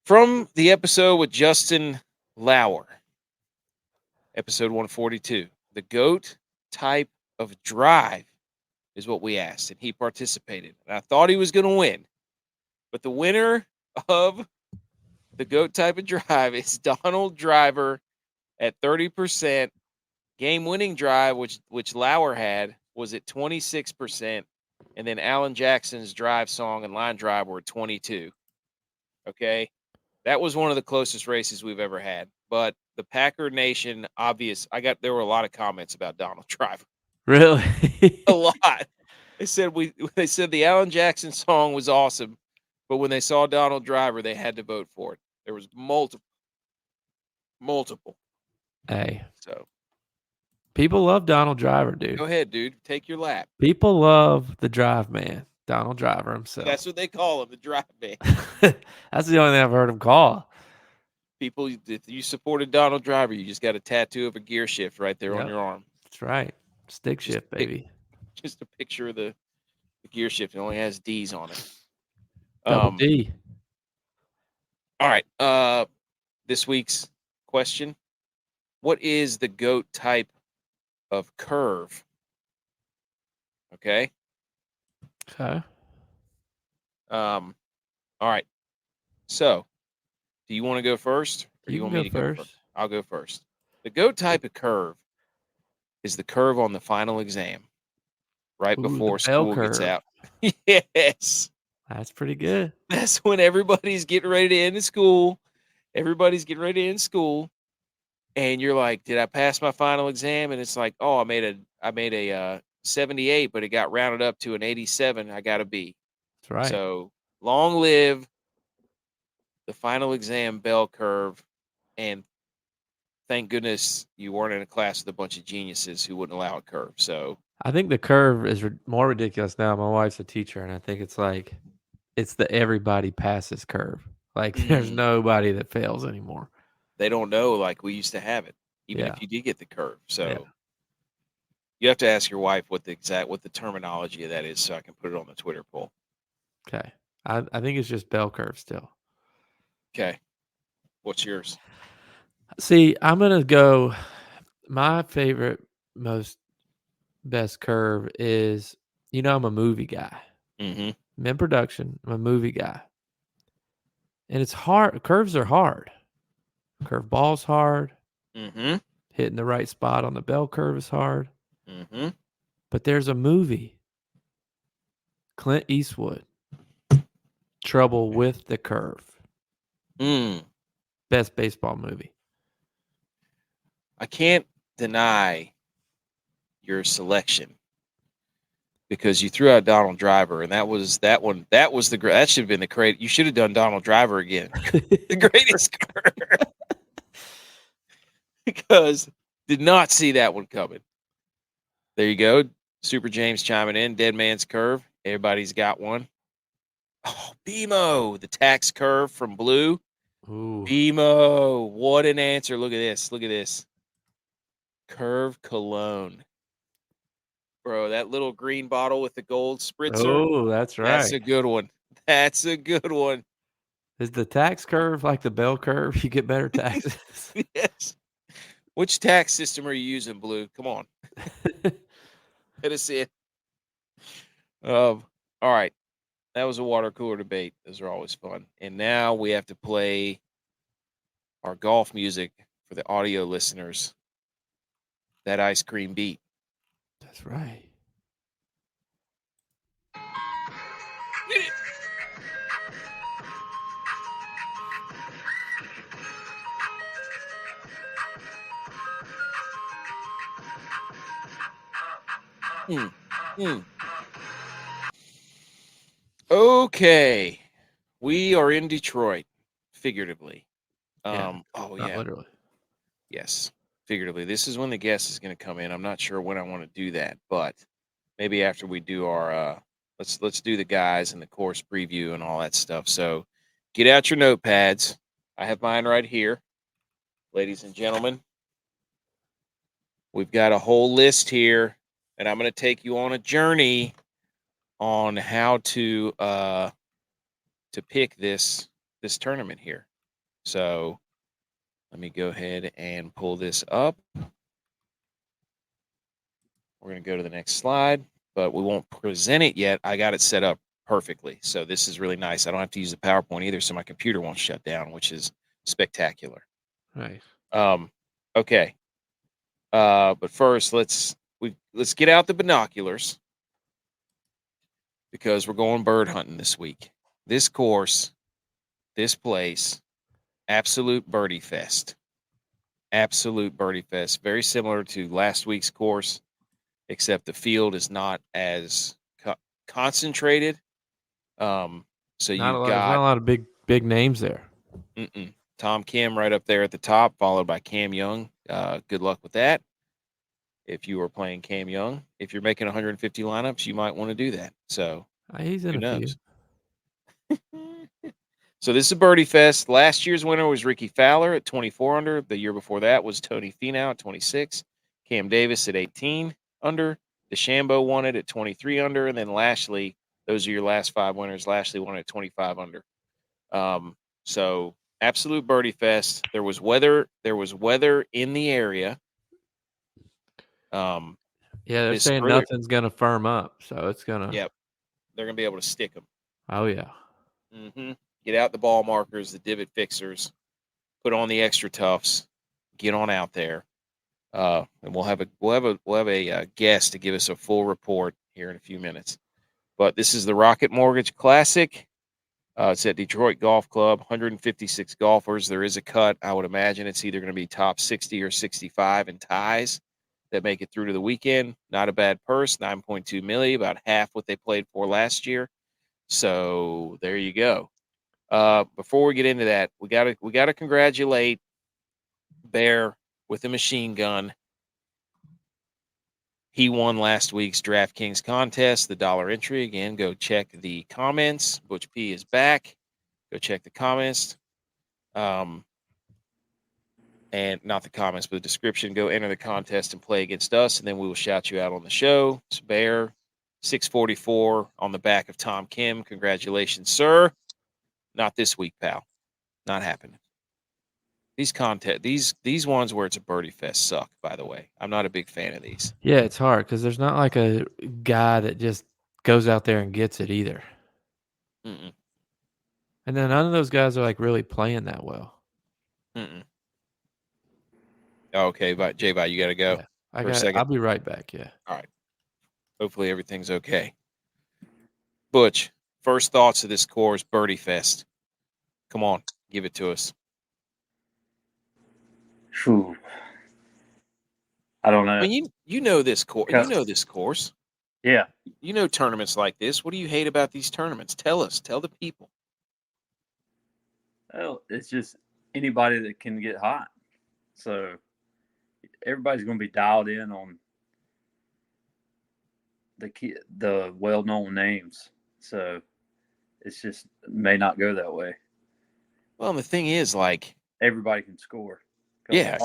From the episode with Justin Lauer, episode 142, the GOAT type of drive is what we asked, and he participated. And I thought he was going to win. But the winner of the GOAT type of drive is Donald Driver at 30%. Game-winning drive, which Lauer had, was at 26%. And then Alan Jackson's drive song and line drive were at 22. Okay? That was one of the closest races we've ever had. But the Packer Nation, there were a lot of comments about Donald Driver. Really? A lot. They said the Alan Jackson song was awesome, but when they saw Donald Driver, they had to vote for it. There was multiple. Hey. So people love Donald Driver, dude. Go ahead, dude. Take your lap. People love the drive man, Donald Driver himself. That's what they call him, the drive man. That's the only thing I've heard him call. People, if you supported Donald Driver, you just got a tattoo of a gear shift right there on your arm. That's right. Stick shift, baby. Just a picture of the gear shift. It only has D's on it. Double D. All right. This week's question. What is the GOAT type of curve? Okay. Okay. All right. So, do you want to go first, or do you want me to go first? I'll go first. The GOAT type of curve is the curve on the final exam, right before school gets out. Yes. That's pretty good. That's when everybody's getting ready to end school. Everybody's getting ready to end school, and you're like, "Did I pass my final exam?" And it's like, "Oh, I made a 78, but it got rounded up to an 87. I got a B." That's right. So long live the final exam bell curve, and thank goodness you weren't in a class with a bunch of geniuses who wouldn't allow a curve. So I think the curve is more ridiculous now. My wife's a teacher, and I think it's the everybody passes curve. Like there's nobody that fails anymore. They don't know like we used to have it, even if you did get the curve. So Yeah. you have to ask your wife what the terminology of that is, so I can put it on the Twitter poll. Okay. I think it's just bell curve still. Okay. What's yours? See, I'm going to go, my favorite, best curve is, I'm a movie guy. Mm-hmm. I'm in production. I'm a movie guy. And it's hard. Curves are hard. Curve ball's hard. Mm-hmm. Hitting the right spot on the bell curve is hard. Mm-hmm. But there's a movie, Clint Eastwood, Trouble with the Curve. Best baseball movie. I can't deny your selection because you threw out Donald Driver, and that was that should have been the great. You should have done Donald Driver again, the greatest curve, because did not see that one coming. There you go, Super James chiming in. Dead Man's Curve. Everybody's got one. Oh, BMO, the tax curve from Blue. Ooh. BMO, what an answer! Look at this. Look at this. Curve Cologne. Bro, that little green bottle with the gold spritzer. Oh, that's right. That's a good one. That's a good one. Is the tax curve like the bell curve? You get better taxes. Yes. Which tax system are you using, Blue? Come on. Let us see it. All right. That was a water cooler debate. Those are always fun. And now we have to play our golf music for the audio listeners. That ice cream beat. That's right. Okay. We are in Detroit, figuratively. Not literally. Yes, figuratively. This is when the guest is going to come in. I'm not sure when I want to do that, but maybe after we do our let's do the guys and the course preview and all that stuff. So get out your notepads. I have mine right here. Ladies and gentlemen, we've got a whole list here, and I'm going to take you on a journey on how to pick this tournament here. So let me go ahead and pull this up. We're going to go to the next slide. but we won't present it yet. I got it set up perfectly. So this is really nice. I don't have to use the PowerPoint either, so my computer won't shut down, which is spectacular. Nice. Okay. But first let's get out the binoculars because we're going bird hunting this week. This course, this place, absolute birdie fest. Absolute birdie fest. Very similar to last week's course, except the field is not as concentrated. So There's you've not a got lot of big names there. Tom Kim right up there at the top, followed by Cam Young. Good luck with that. If you are playing Cam Young, if you're making 150 lineups, you might want to do that. So He's in who a knows? few. So this is a birdie fest. Last year's winner was Ricky Fowler at 24 under. The year before that was Tony Finau at 26. Cam Davis at 18 under. DeChambeau won it at 23 under. And then Lashley, those are your last 5 winners. Lashley won it at 25 under. So absolute birdie fest. There was weather in the area. Yeah, they're this saying early- nothing's gonna firm up, so it's gonna. Yep, they're gonna be able to stick them. Oh yeah. Get out the ball markers, the divot fixers, put on the extra toughs, get on out there, and we'll have a guest to give us a full report here in a few minutes. But this is the Rocket Mortgage Classic. It's at Detroit Golf Club. 156 golfers. There is a cut. I would imagine it's either going to be top 60 or 65 in ties that make it through to the weekend. Not a bad purse. 9.2 million, about half what they played for last year. So there you go. Before we get into that, we gotta congratulate Bear with a machine gun. He won last week's DraftKings contest, the dollar entry. Again, go check the comments. Butch P is back. Go check the comments. And not the comments, but the description. Go enter the contest and play against us, and then we will shout you out on the show. It's Bear, 644 on the back of Tom Kim. Congratulations, sir. Not this week, pal. Not happening. These ones where it's a birdie fest suck, by the way. I'm not a big fan of these. Yeah, it's hard because there's not like a guy that just goes out there and gets it either. Mm-mm. And then none of those guys are like really playing that well. Mm-mm. Okay, but J-Bye, you got to go. Yeah, for a second. I'll be right back. Yeah. All right. Hopefully everything's okay. Butch, first thoughts of this course, birdie fest. Come on, give it to us. Whew. I don't know. I mean, you know this course. You know this course. Yeah. You know tournaments like this. What do you hate about these tournaments? Tell us. Tell the people. Well, it's just anybody that can get hot. So everybody's going to be dialed in on the well-known names. So it's just may not go that way. Well, and the thing is, like, everybody can score. Yeah,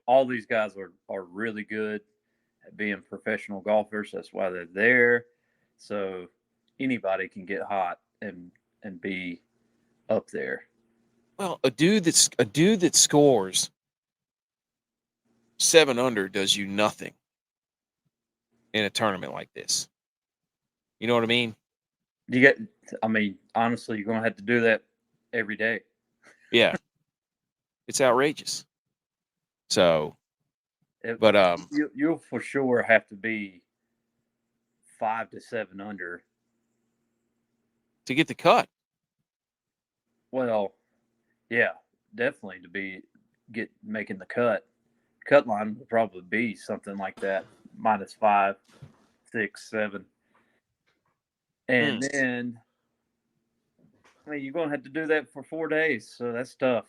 all these guys are really good at being professional golfers. That's why they're there. So anybody can get hot and be up there. Well, a dude that scores 7 under does you nothing in a tournament like this. You know what I mean? Honestly, you're going to have to do that every day. Yeah. It's outrageous. So, you'll for sure have to be 5 to 7 under to get the cut. Well, yeah, definitely to making the cut. Cut line will probably be something like that, -5, 6, 7, and then you're going to have to do that for 4 days, so that's tough.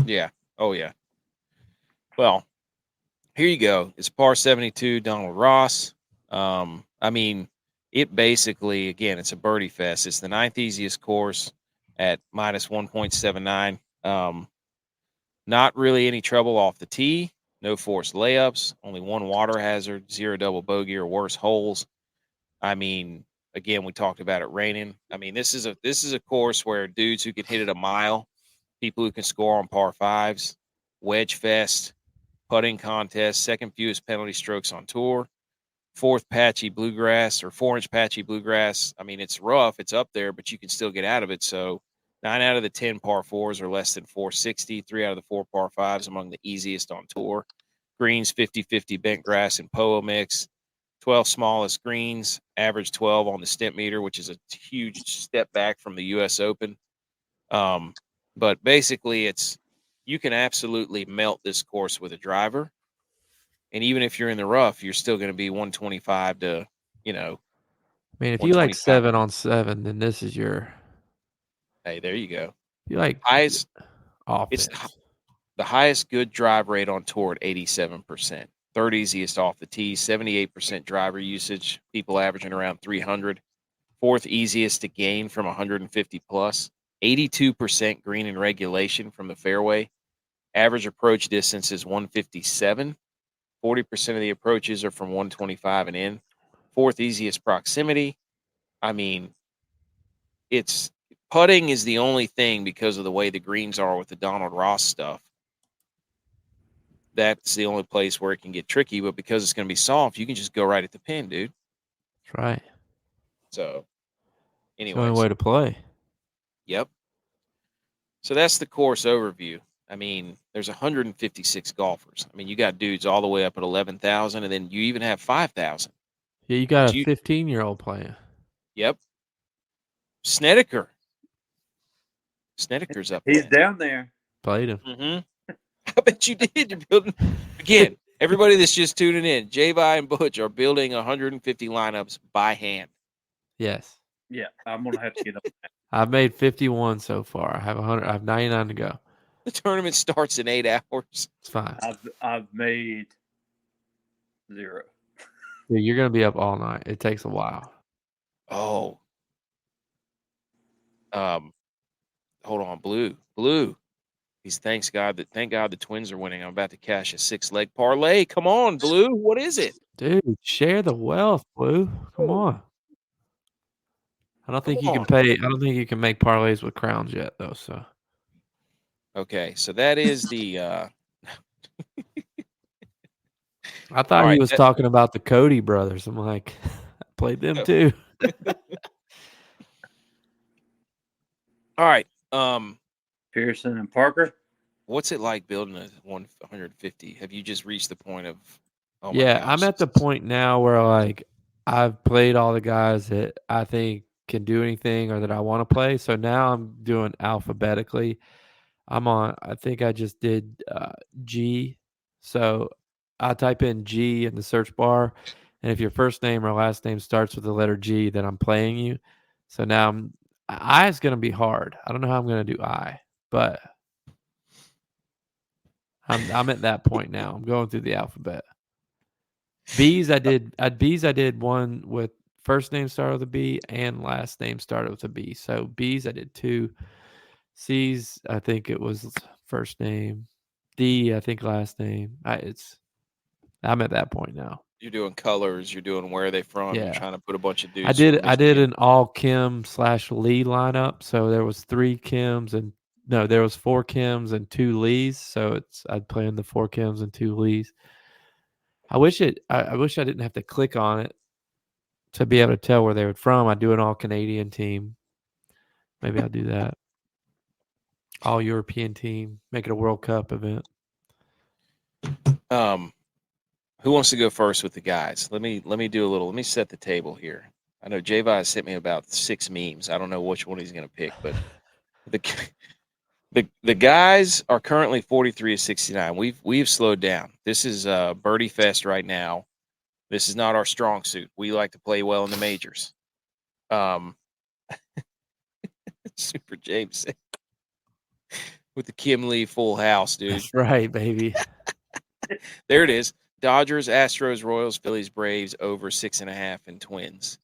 Yeah. Oh yeah. Well, here you go. It's par 72, Donald Ross. It basically, again, it's a birdie fest. It's the 9th easiest course at -1.79. Not really any trouble off the tee. No forced layups. Only 1 water hazard. 0 double bogey or worse holes. Again, we talked about it raining. This is a course where dudes who can hit it a mile, people who can score on par 5s, wedge fest, putting contest, second fewest penalty strokes on tour. 4th patchy bluegrass or 4-inch patchy bluegrass. I mean, it's rough, it's up there, but you can still get out of it. So 9 out of the 10 par 4s are less than 460. 3 out of the 4 par 5s among the easiest on tour. Greens 50-50 bent grass and POA mix. 12 smallest greens, average 12 on the stimp meter, which is a huge step back from the U.S. Open. But basically, you can absolutely melt this course with a driver. And even if you're in the rough, you're still going to be 125 to, I mean, if you like 125. 7 on 7, then this is your. Hey, there you go. If you like Highest, offense. it's the highest good drive rate on tour at 87%. 3rd easiest off the tee, 78% driver usage. People averaging around 300. 4th easiest to gain from 150 plus. 82% green in regulation from the fairway. Average approach distance is 157. 40% of the approaches are from 125 and in. 4th easiest proximity. I mean, it's putting is the only thing because of the way the greens are with the Donald Ross stuff. That's the only place where it can get tricky, but because it's going to be soft, you can just go right at the pin, dude. That's right. So, It's the only anyways, way to play. yep. So that's the course overview. I mean, there's 156 golfers. I mean, you got dudes all the way up at 11,000, and then you even have 5,000. Yeah, you got But a 15-year-old playing. Yep. Snedeker. Snedeker's up He's there. down there. Played him. Mm-hmm. I bet you did. You're building again. Everybody that's just tuning in, G.U.Y. and Butch are building 150 lineups by hand. Yes. Yeah, I'm gonna have to get up. I've made 51 so far. I have 100. I have 99 to go. The tournament starts in 8 hours. It's fine. I've made 0. Dude, you're gonna be up all night. It takes a while. Oh. Hold on, Blue. Thank God the Twins are winning. I'm about to cash a 6-leg parlay. Come on, Blue. What is it? Dude, share the wealth, Blue. Come on. I don't think you can pay. I don't think you can make parlays with crowns yet, though. So Okay, so that is the I thought he was talking about the Cody brothers. I'm like, I played them too. All right. Pearson and Parker. What's it like building a 150? Have you just reached the point of? Oh my Yeah, gosh, I'm at the point now where like I've played all the guys that I think can do anything or that I want to play. So now I'm doing alphabetically. I think I just did G. So I type in G in the search bar. And if your first name or last name starts with the letter G, then I'm playing you. So now I is going to be hard. I don't know how I'm going to do I, but I'm at that point now. I'm going through the alphabet. B's I did one with first name started with a B and last name started with a B. So B's I did 2. C's I think it was first name. D I think last name. I'm at that point now. You're doing colors. You're doing where are they from. Yeah. You're trying to put a bunch of dudes. I did an all Kim / Lee lineup. So there was 3 Kims and no, there was 4 Kims and 2 Lees. So I'd play in the 4 Kims and 2 Lees. I wish I didn't have to click on it to be able to tell where they were from. I'd do an all Canadian team. Maybe I'll do that. All European team. Make it a World Cup event. Who wants to go first with the guys? Let me set the table here. I know J-Vi sent me about 6 memes. I don't know which one he's going to pick, but the guys are currently 43-69. We've slowed down. This is birdie fest right now. This is not our strong suit. We like to play well in the majors. Super James with the Kim Lee full house, dude. That's right, baby. There it is. Dodgers, Astros, Royals, Phillies, Braves over 6.5 and Twins.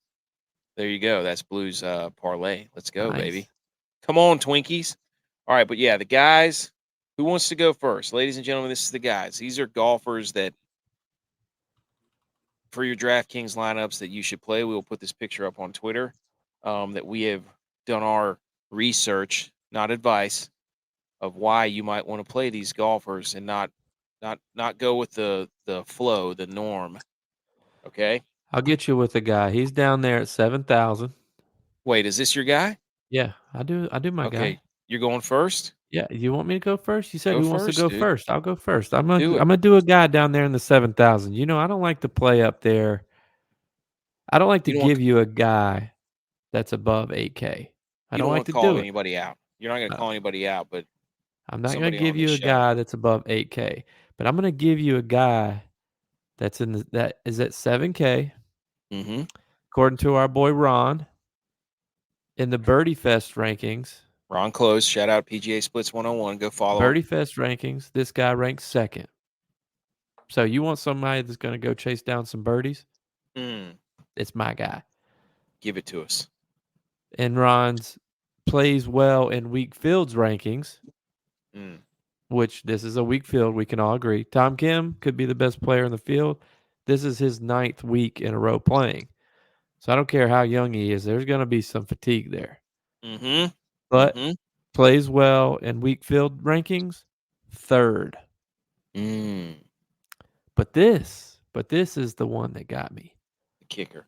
There you go. That's Blue's parlay. Let's go, Nice. baby. Come on, Twinkies. All right, but yeah, the guys. Who wants to go first? Ladies and gentlemen, this is the guys. These are golfers that for your DraftKings lineups that you should play. We will put this picture up on Twitter that we have done our research, not advice, of why you might want to play these golfers and not go with the flow, the norm. Okay? I'll get you with the guy. He's down there at 7,000. Wait, is this your guy? Yeah, I do my Okay, guy. you're going first? Yeah, you want me to go first? You said Go who wants to first, go dude. first? I'll go first. I'm Do it. gonna do a guy down there in the 7,000. You know, I don't like to play up there. I don't like to You don't want give you a guy that's above 8K. I you don't don't like want to to call do it. anybody out. You're not going to call anybody out, but I'm not gonna somebody give on the you a show. guy that's above 8K, but I'm gonna give you a guy that's that is at 7K, Mm-hmm. according to our boy Ron in the Birdie Fest rankings. Ron Close, shout out PGA Splits 101. Go follow him. Birdie Fest rankings. This guy ranks second. So you want somebody that's gonna go chase down some birdies? It's my guy. Give it to us. And Ron's plays well in weak fields rankings, which this is a weak field. We can all agree. Tom Kim could be the best player in the field. This is his 9th week in a row playing. So I don't care how young he is. There's going to be some fatigue there. Mm-hmm. But plays well in weak field rankings, 3rd. But this is the one that got me. The kicker.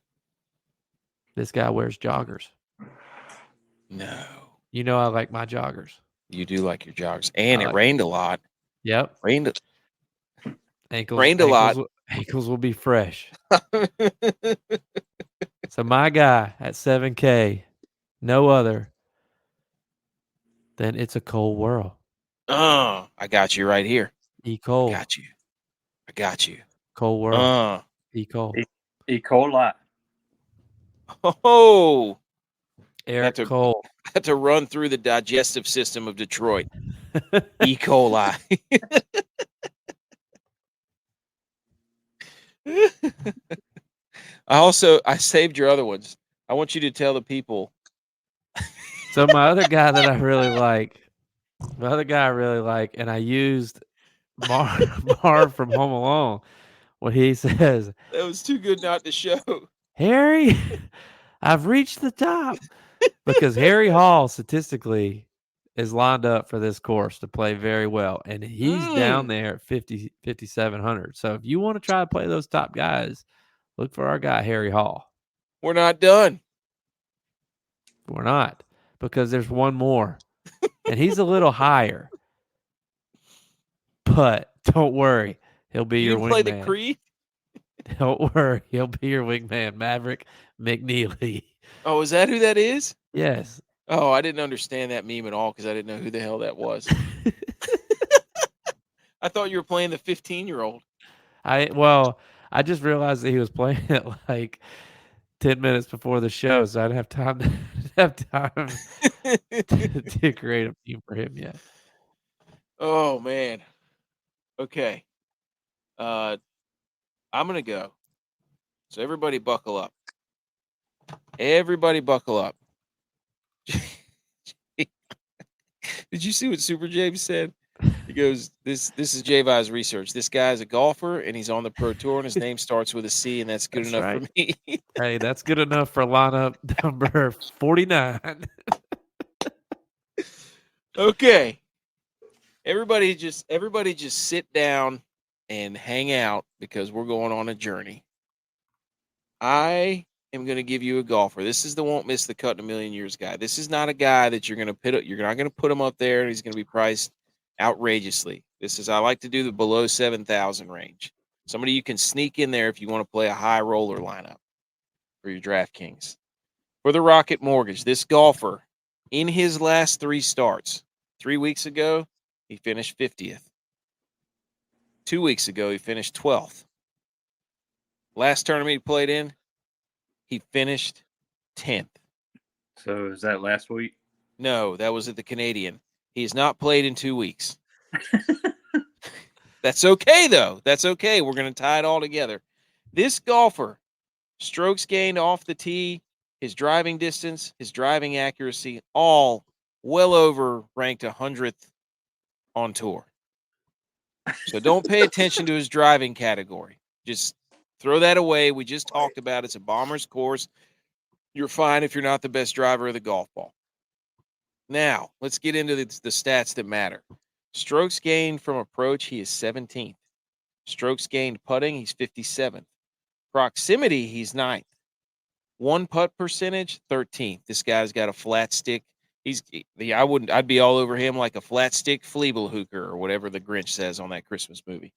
This guy wears joggers. No. You know I like my joggers. You do like your joggers. And it rained a lot. Yep. Rained a lot. Ankles will be fresh. So my guy at 7K, no other than It's a Cold World. I got you right here. E. Cole. I got you. Cold World. E. Cole. E. Coli. Oh. Eric Cole. I had to run through the digestive system of Detroit. E. coli. I saved your other ones. I want you to tell the people. So my other guy that I really like, and I used Marv from Home Alone when he says, "That was too good not to show." Harry, I've reached the top. Because Harry Hall statistically is lined up for this course to play very well. And he's down there at 5,700. So if you want to try to play those top guys, look for our guy, Harry Hall. We're not done. We're not. Because there's one more. And he's a little higher. But don't worry. He'll be your wingman. You play the Creed? Don't worry. He'll be your wingman, Maverick McNeely. Oh, is that who that is? Yes. Oh, I didn't understand that meme at all because I didn't know who the hell that was. I thought you were playing the 15-year-old. I just realized that he was playing it like 10 minutes before the show, so I didn't have time to create a meme for him yet. Oh man. Okay. I'm gonna go. So everybody buckle up. Everybody buckle up. Did you see what Super James said? He goes, this is J-Vi's research. This guy's a golfer and he's on the Pro Tour and his name starts with a C and that's good enough for me. Hey, that's good enough for lineup number 49. Okay. Everybody just sit down and hang out because we're going on a journey. I am going to give you a golfer. This is the won't miss the cut in a million years guy. This is not a guy that you're not going to put him up there and he's going to be priced outrageously. I like to do the below 7,000 range. Somebody you can sneak in there if you want to play a high roller lineup for your DraftKings. For the Rocket Mortgage, this golfer in his last 3 starts, 3 weeks ago, he finished 50th. 2 weeks ago, he finished 12th. Last tournament he played in, he finished 10th. So is that last week? No, that was at the Canadian. He has not played in 2 weeks. That's okay, though. That's okay. We're going to tie it all together. This golfer, strokes gained off the tee, his driving distance, his driving accuracy, all well over ranked 100th on tour. So don't pay attention to his driving category. Just throw that away. We just talked about it. It's a bomber's course. You're fine if you're not the best driver of the golf ball. Now, let's get into the stats that matter. Strokes gained from approach, he is 17th. Strokes gained putting, he's 57th. Proximity, he's 9th. 1 putt percentage, 13th. This guy's got a flat stick. I'd be all over him like a flat stick Fleeblehooker or whatever the Grinch says on that Christmas movie.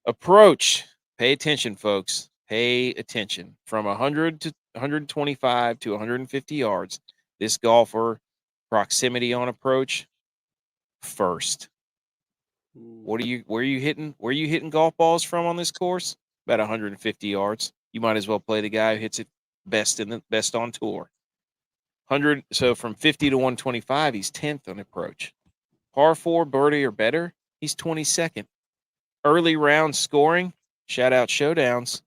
Approach. Pay attention, folks. Pay attention. From 100 to 125 to 150 yards, this golfer, proximity on approach, first. Where are you hitting golf balls from on this course? About 150 yards. You might as well play the guy who hits it best on tour. 100. So from 50 to 125, he's 10th on approach. Par 4 birdie or better, he's 22nd. Early round scoring, shout out showdowns,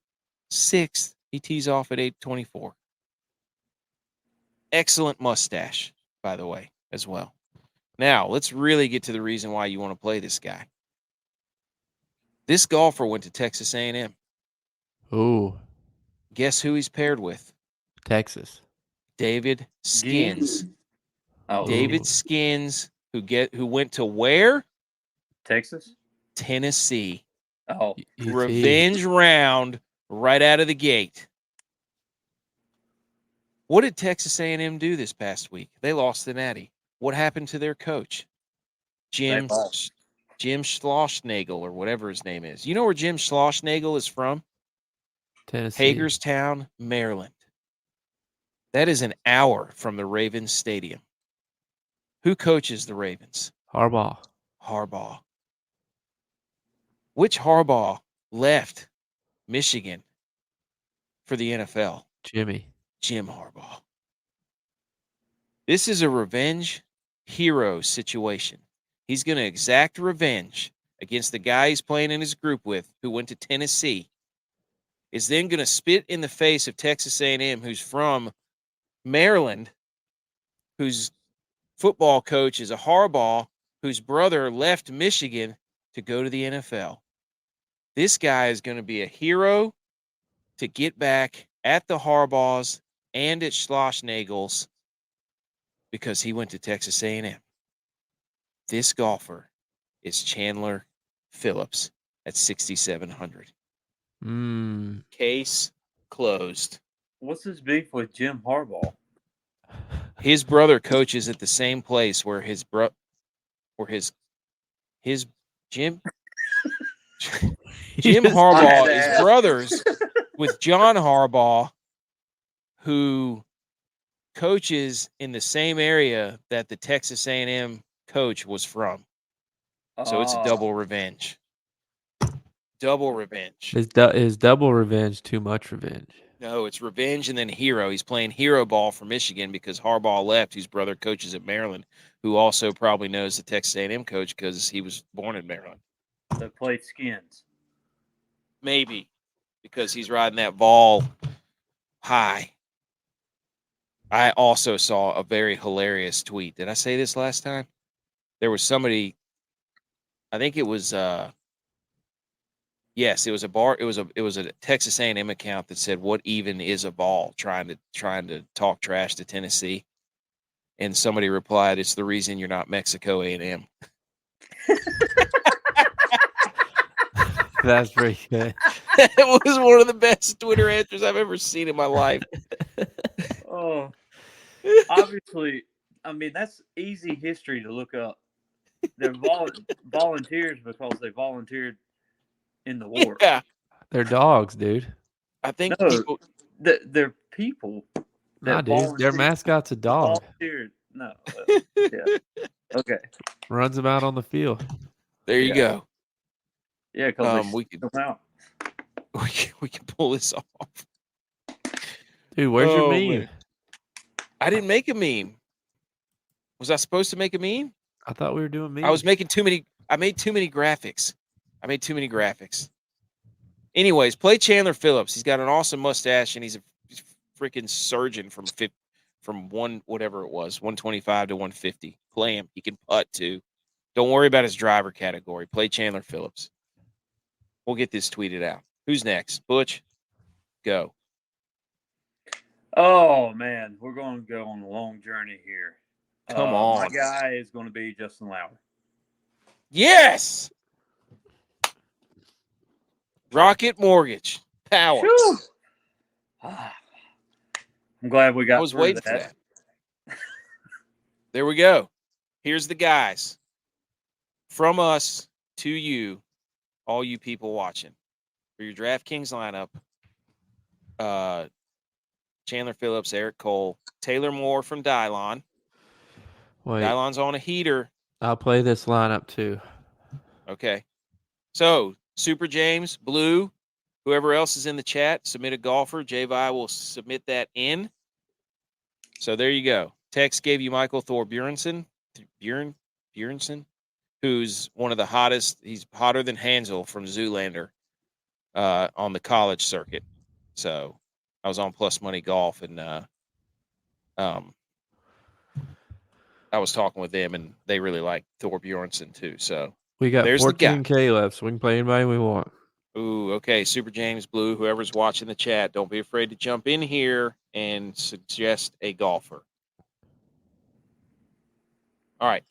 6th. He tees off at 824. Excellent mustache, by the way, as well. Now, let's really get to the reason why you want to play this guy. This golfer went to Texas A&M. Ooh. Guess who he's paired with? Texas. David Skins. Oh, David Skins, who went to where? Texas? Tennessee. Oh, Revenge round right out of the gate. What did Texas A&M do this past week? They lost the Natty. What happened to their coach? Jim Schlossnagel or whatever his name is. You know where Jim Schlossnagel is from? Tennessee. Hagerstown, Maryland. That is an hour from the Ravens Stadium. Who coaches the Ravens? Harbaugh. Which Harbaugh left Michigan for the NFL? Jim Harbaugh. This is a revenge hero situation. He's going to exact revenge against the guy he's playing in his group with who went to Tennessee. Is then going to spit in the face of Texas A&M, who's from Maryland, whose football coach is a Harbaugh, whose brother left Michigan to go to the NFL. This guy is going to be a hero to get back at the Harbaughs and at Schlossnagels because he went to Texas A&M. This golfer is Chandler Phillips at 6,700. Case closed. What's his beef with Jim Harbaugh? His brother coaches at the same place where his Jim Harbaugh is brothers with John Harbaugh, who coaches in the same area that the Texas A&M coach was from. So it's a double revenge. Double revenge. Is double revenge too much revenge? No, it's revenge and then hero. He's playing hero ball for Michigan because Harbaugh left, whose brother coaches at Maryland, who also probably knows the Texas A&M coach because he was born in Maryland. They played Skins. Maybe, because he's riding that ball high. I also saw a very hilarious tweet. Did I say this last time? There was somebody, I think it was yes, it was a Texas A&M account that said, "What even is a ball?" trying to talk trash to Tennessee. And somebody replied, "It's the reason you're not Mexico A&M." That's pretty good. It was one of the best Twitter answers I've ever seen in my life. Oh, obviously, I mean, that's easy history to look up. They're volunteers because they volunteered in the war. Yeah. They're dogs, dude. I think they're people. Nah, dude. Their mascot's a dog. Volunteered. No. Yeah. Okay. Runs them out on the field. There you go. Yeah, because we can pull this off. Dude, where's your meme? Man. I didn't make a meme. Was I supposed to make a meme? I thought we were doing memes. I was making too many. I made too many graphics. Anyways, play Chandler Phillips. He's got an awesome mustache, and he's a freaking surgeon from 125 to 150. Play him. He can putt too. Don't worry about his driver category. Play Chandler Phillips. We'll get this tweeted out. Who's next? Butch? Go. Oh, man. We're going to go on a long journey here. Come on. My guy is going to be Justin Lauer. Yes! Rocket Mortgage. Power. Whew. I'm glad we got I was through waiting for that. There we go. Here's the guys. From us to you, all you people watching. For your DraftKings lineup, Chandler Phillips, Eric Cole, Taylor Moore from Dylon. Wait, Dylon's on a heater. I'll play this lineup too. Okay. So, Super James, Blue, whoever else is in the chat, submit a golfer. J-Vi will submit that in. So, there you go. Tex gave you Michael Thor Bjornsson, who's one of the hottest. He's hotter than Hansel from Zoolander on the college circuit. So, I was on Plus Money Golf, and I was talking with them, and they really like Thor Bjornsson too. So, We got there's the guy. 14K left, so we can play anybody we want. Ooh, okay. Super James Blue, whoever's watching the chat, don't be afraid to jump in here and suggest a golfer. All right.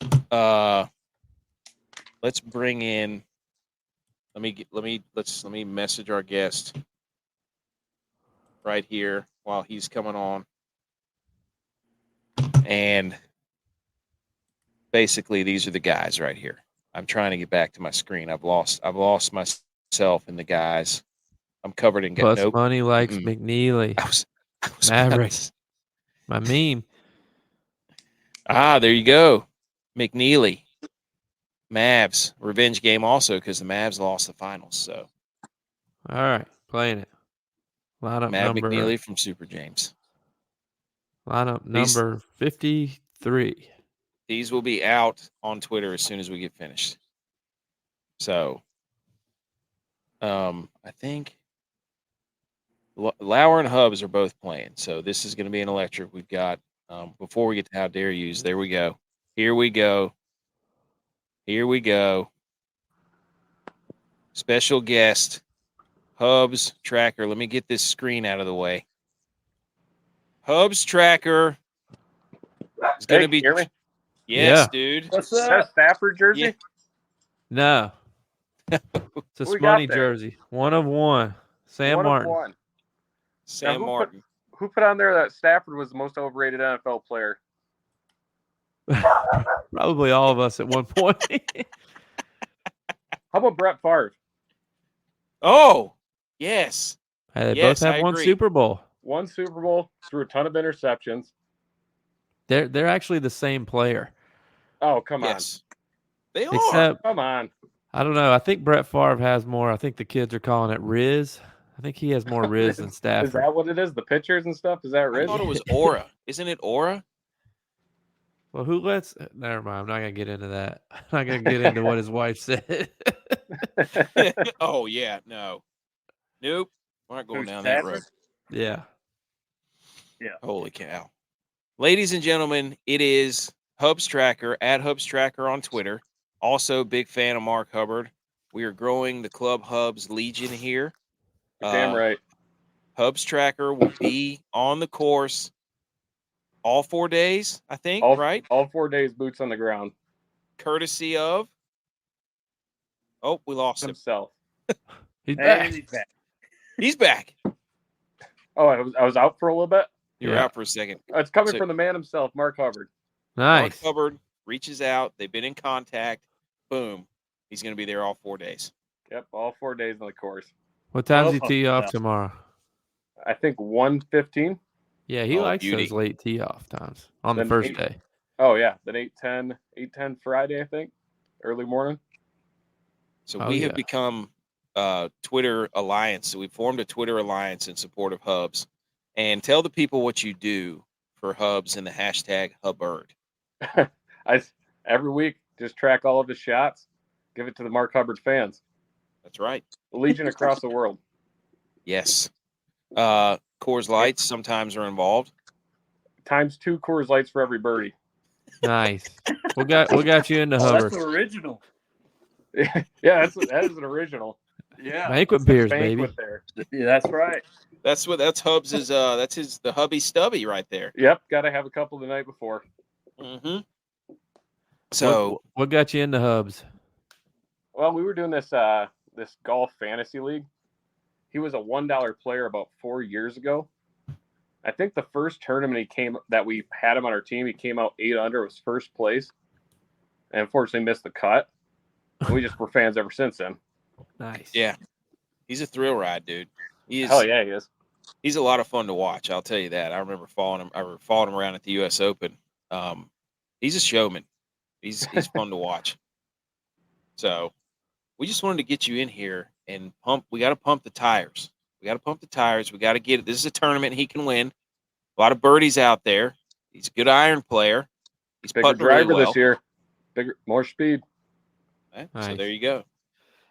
Let's bring in. Let me message our guest right here while he's coming on. And basically, these are the guys right here. I'm trying to get back to my screen. I've lost myself in the guys. I'm covered in Plus nope. Money likes McNeely. I was Maverick. My meme. There you go. McNeely. Mavs. Revenge game also because the Mavs lost the finals. So All right, playing it. Lineup Mav number. McNeely from Super James. Lineup number 53. These will be out on Twitter as soon as we get finished. So I think Lauer and Hubs are both playing. So this is going to be an electric. We've got before we get to how dare use, there we go. Here we go. Special guest, Hubs Tracker. Let me get this screen out of the way. Hubs Tracker is going to be. Hear me? Yes, Yeah. dude. What's Is that a Stafford jersey? Yeah. No. It's a Who we got Smoney there? jersey. 1 of 1. Sam One Martin. of one. Sam Martin. Who put on there that Stafford was the most overrated NFL player? Probably all of us at one point. How about Brett Favre? Oh, yes. Hey, they Yes, both have I one agree. Super Bowl. Won Super Bowl, threw a ton of interceptions. They're actually the same player. Oh, come Yes. They are. Except, on. Come on. I don't know. I think Brett Favre has more. I think the kids are calling it Riz. I think he has more Riz than Is Stafford. that what it is? The pitchers and stuff? Is that I Riz? thought it was Aura. Isn't it Aura? Well, who lets? Never mind. I'm not gonna get into that. I'm not gonna get into what his wife said. Oh, yeah. No. Nope. We're not going Who's down that Stafford? road. Yeah. Holy cow. Ladies and gentlemen, it is Hubs Tracker, at Hubs Tracker on Twitter. Also, big fan of Mark Hubbard. We are growing the Club Hubs Legion here. You're damn right. Hubs Tracker will be on the course all 4 days, I think, right? All 4 days, boots on the ground. Courtesy of. Oh, we lost him. Himself. He's back. And he's back. He's back. Oh, I was out for a little bit. You were Yeah. out for a second. It's coming So- from the man himself, Mark Hubbard. Mark Nice. Hubbard reaches out. They've been in contact. Boom. He's going to be there all 4 days. Yep, all 4 days on the course. What time does he Love tee off stuff. tomorrow? I think 1:15. Yeah, he Oh, likes beauty. those late tee off times on the Then first 8 day. Oh yeah, then 8:10 Friday, I think, early morning. So Oh, we yeah. have become Twitter alliance. So we formed a Twitter alliance in support of Hubs. And tell the people what you do for Hubs and the hashtag Hubbard. Every week just track all of his shots, give it to the Mark Hubbard fans, That's right. the Legion across the world. Yes. Coors Lights sometimes are involved. Times 2 Coors Lights for every birdie. Nice. What got you into Oh, Hubbard? that's original. Yeah, that is an original. Yeah. Banquet beers, Banquet baby. there. Yeah, that's right. That's Hubs is the hubby stubby right there. Yep, got to have a couple the night before. Mm-hmm. So What got you into Hubs? Well, we were doing this golf fantasy league. he was a $1 player about 4 years ago. I think the first tournament that we had him on our team, he came out 8 under, was first place, and unfortunately missed the cut. And we just were fans ever since then. Nice. Yeah. He's a thrill ride, dude. Hell yeah, he is. He's a lot of fun to watch. I'll tell you that. I remember following him around at the U.S. Open. He's a showman. He's fun to watch. So we just wanted to get you in here and pump. We got to pump the tires. We got to get it. This is a tournament he can win. A lot of birdies out there. He's a good iron player. He's Bigger putting driver really well. this year. More speed. Okay, Nice. So there you go.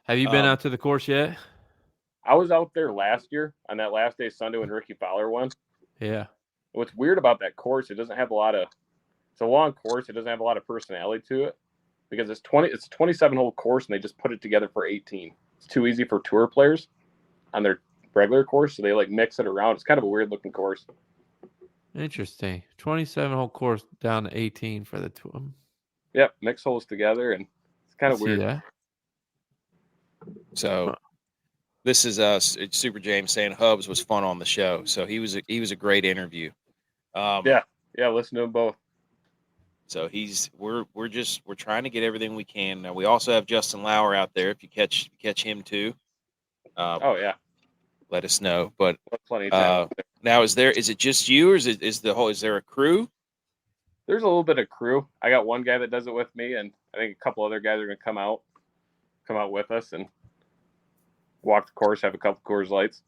Have you been out to the course yet? I was out there last year on that last day Sunday when Ricky Fowler won. Yeah. What's weird about that course, it doesn't have it's a long course. It doesn't have a lot of personality to it because it's a 27-hole course and they just put it together for 18. It's too easy for tour players on their regular course, so they like mix it around. It's kind of a weird looking course. Interesting. 27-hole course down to 18 for the tour. Yep, mix holes together, and it's kind of weird. That. So this is it's Super James saying Hubs was fun on the show. So he was a great interview. Yeah, listen to them both. So we're trying to get everything we can. Now, we also have Justin Lauer out there. If you catch him too, oh yeah, let us know. But plenty of time. now is it just you, or is there a crew? There's a little bit of crew. I got one guy that does it with me, and I think a couple other guys are going to come out with us and walk the course, have a couple Coors Lights.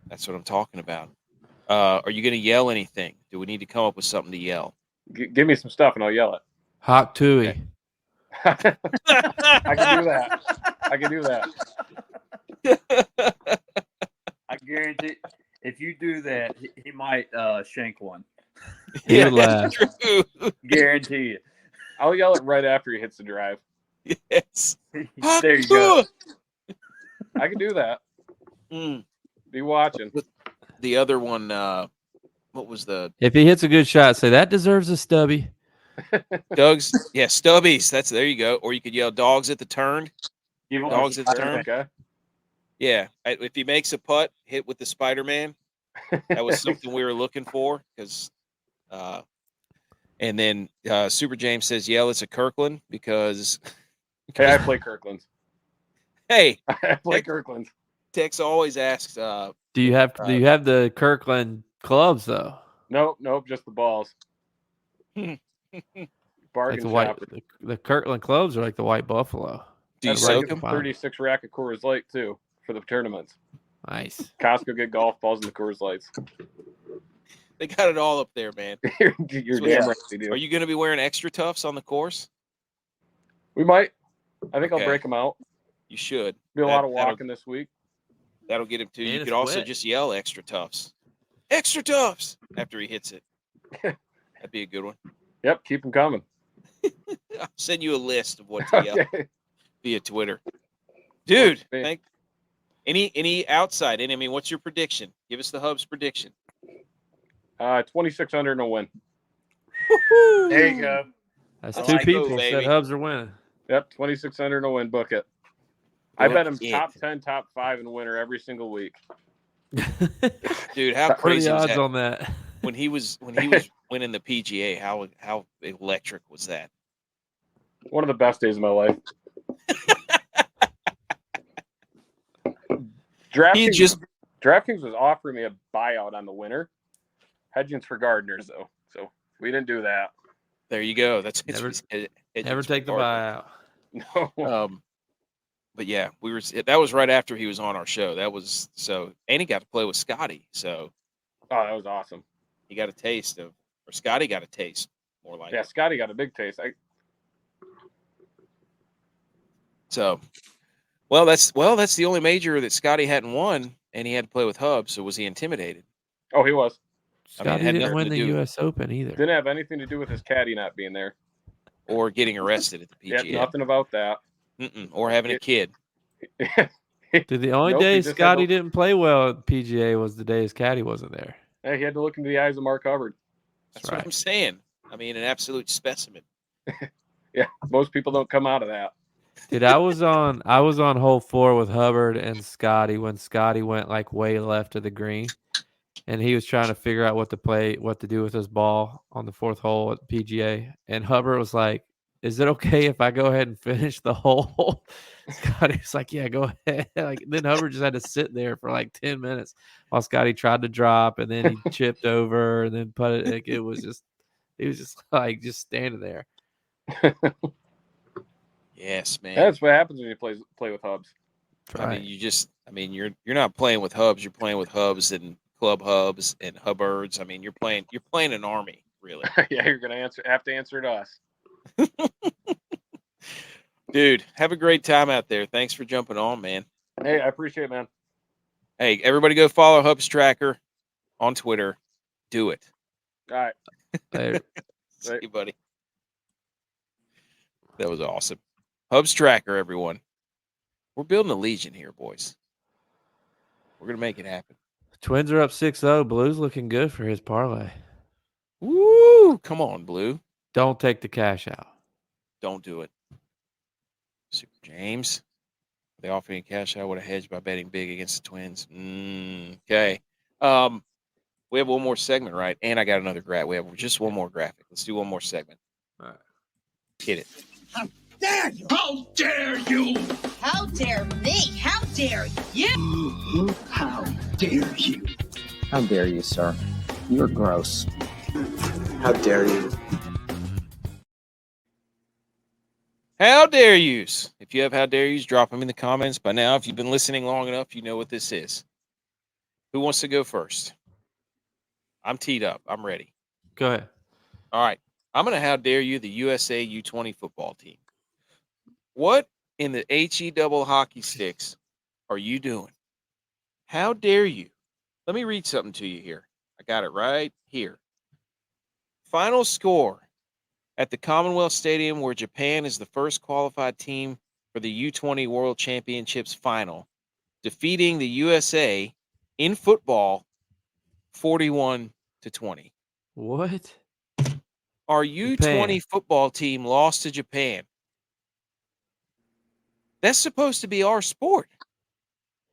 That's what I'm talking about. Are you going to yell anything? Do we need to come up with something to yell? Give me some stuff, and I'll yell it. Hawk Tui. Okay. I can do that. I guarantee if you do that, he might shank one. He would laugh. True. Guarantee it. I'll yell it right after he hits the drive. Yes. There you go. I can do that. Be watching. The other one, what was the If he hits a good shot, say that deserves a stubby. Doug's? Yeah, Stubbies. There you go. Or you could yell dogs at the turn. Give him Dogs at the turn. Okay. Yeah. If he makes a putt, hit with the Spider-Man. That was something we were looking for because and then Super James says, yell it's a Kirkland because Hey, I play Kirkland. hey, I play Kirkland. Tex always asks Do you have the Kirkland clubs though? Nope, just the balls. Like Bargain the white, shop. the Kirkland clubs are like the White Buffalo. do you That's right, soak get them? 36 rack of Coors Light too for the tournaments. Nice. Costco get golf balls and the Coors Lights. They got it all up there, man. You're damn right they do. Are you going to be wearing extra toughs on the course? We might. I think Okay. I'll break them out. You should. Be a lot of walking this week. That'll get him too. And You it's could also wet. just yell extra toughs. Extra toughs after he hits it. That'd be a good one. Yep, keep them coming. I'll send you a list of what to yell Okay. via Twitter. Dude, me. any outside? I mean, what's your prediction? Give us the Hubs prediction. 26 under and a win. There you go. That's I two like people those, said baby. Hubs are winning. Yep, 26 under and a win. Book it. I Book bet him it. top 10, top 5 in winner every single week. Dude, how What are crazy the was odds that? on that? When he was winning the PGA? How electric was that? One of the best days of my life. DraftKings was offering me a buyout on the winner. Hedgins for Gardeners, though. So we didn't do that. There you go. That's Never it's take the regardless. buyout. No. But yeah, that was right after he was on our show. That was so, and he got to play with Scotty. So Oh, that was awesome. he got a taste of, or Scotty got a taste, more like. Yeah, Scotty got a big taste. So, well, that's the only major that Scotty hadn't won, and he had to play with Hub. So was he intimidated? Oh, he was. Scotty had didn't nothing win to the do- U.S. Open either. Didn't have anything to do with his caddy not being there. Or getting arrested at the Yeah, PGA? nothing about that. Or having a kid? Dude, the only Nope, he day just had Scotty no- didn't play well at PGA was the day his caddy wasn't there. Hey, he had to look into the eyes of Mark Hubbard. That's what I'm saying. I mean, an absolute specimen. Yeah, most people don't come out of that. Dude, I was on hole 4 with Hubbard and Scotty when Scotty went like way left of the green, and he was trying to figure out what to do with his ball on the 4th hole at PGA. And Hubbard was like, "Is it okay if I go ahead and finish the hole?" Scotty was like, "Yeah, go ahead." Like then Hubbard just had to sit there for like 10 minutes while Scotty tried to drop, and then he chipped over, and then put it. Like, he was just like just standing there. Yes, man. That's what happens when you play with hubs. Right. I mean, you're not playing with hubs. You're playing with hubs and club hubs and hubbards. I mean, you're playing an army, really. Yeah, you're gonna have to answer to us. Dude, have a great time out there. Thanks for jumping on, man. Hey, I appreciate it, man. Hey, everybody go follow Hubs Tracker on Twitter. Do it. All right. Later. See you, buddy. That was awesome. Hubs Tracker, everyone. We're building a legion here, boys. We're going to make it happen. Twins are up 6-0. Blue's looking good for his parlay. Woo! Come on, Blue. Don't take the cash out. Don't do it. Super James. They offer you cash out with a hedge by betting big against the Twins. Okay. We have one more segment, right? And I got another graphic. We have just one more graphic. Let's do one more segment. All right. Hit it. How dare you? How dare you? How dare me? How dare you? How dare you? How dare you, sir? You're gross. How dare you? How dare yous? If you have how dare yous, drop them in the comments. By now, if you've been listening long enough, you know what this is. Who wants to go first? I'm teed up. I'm ready. Go ahead. All right. I'm going to how dare you the USA U20 football team. What in the HE double hockey sticks are you doing? How dare you? Let me read something to you here. I got it right here. Final score at the Commonwealth Stadium, where Japan is the first qualified team for the U20 World Championships final, defeating the USA in football 41-20. What? Our U20 Japan. football team lost to Japan. That's supposed to be our sport.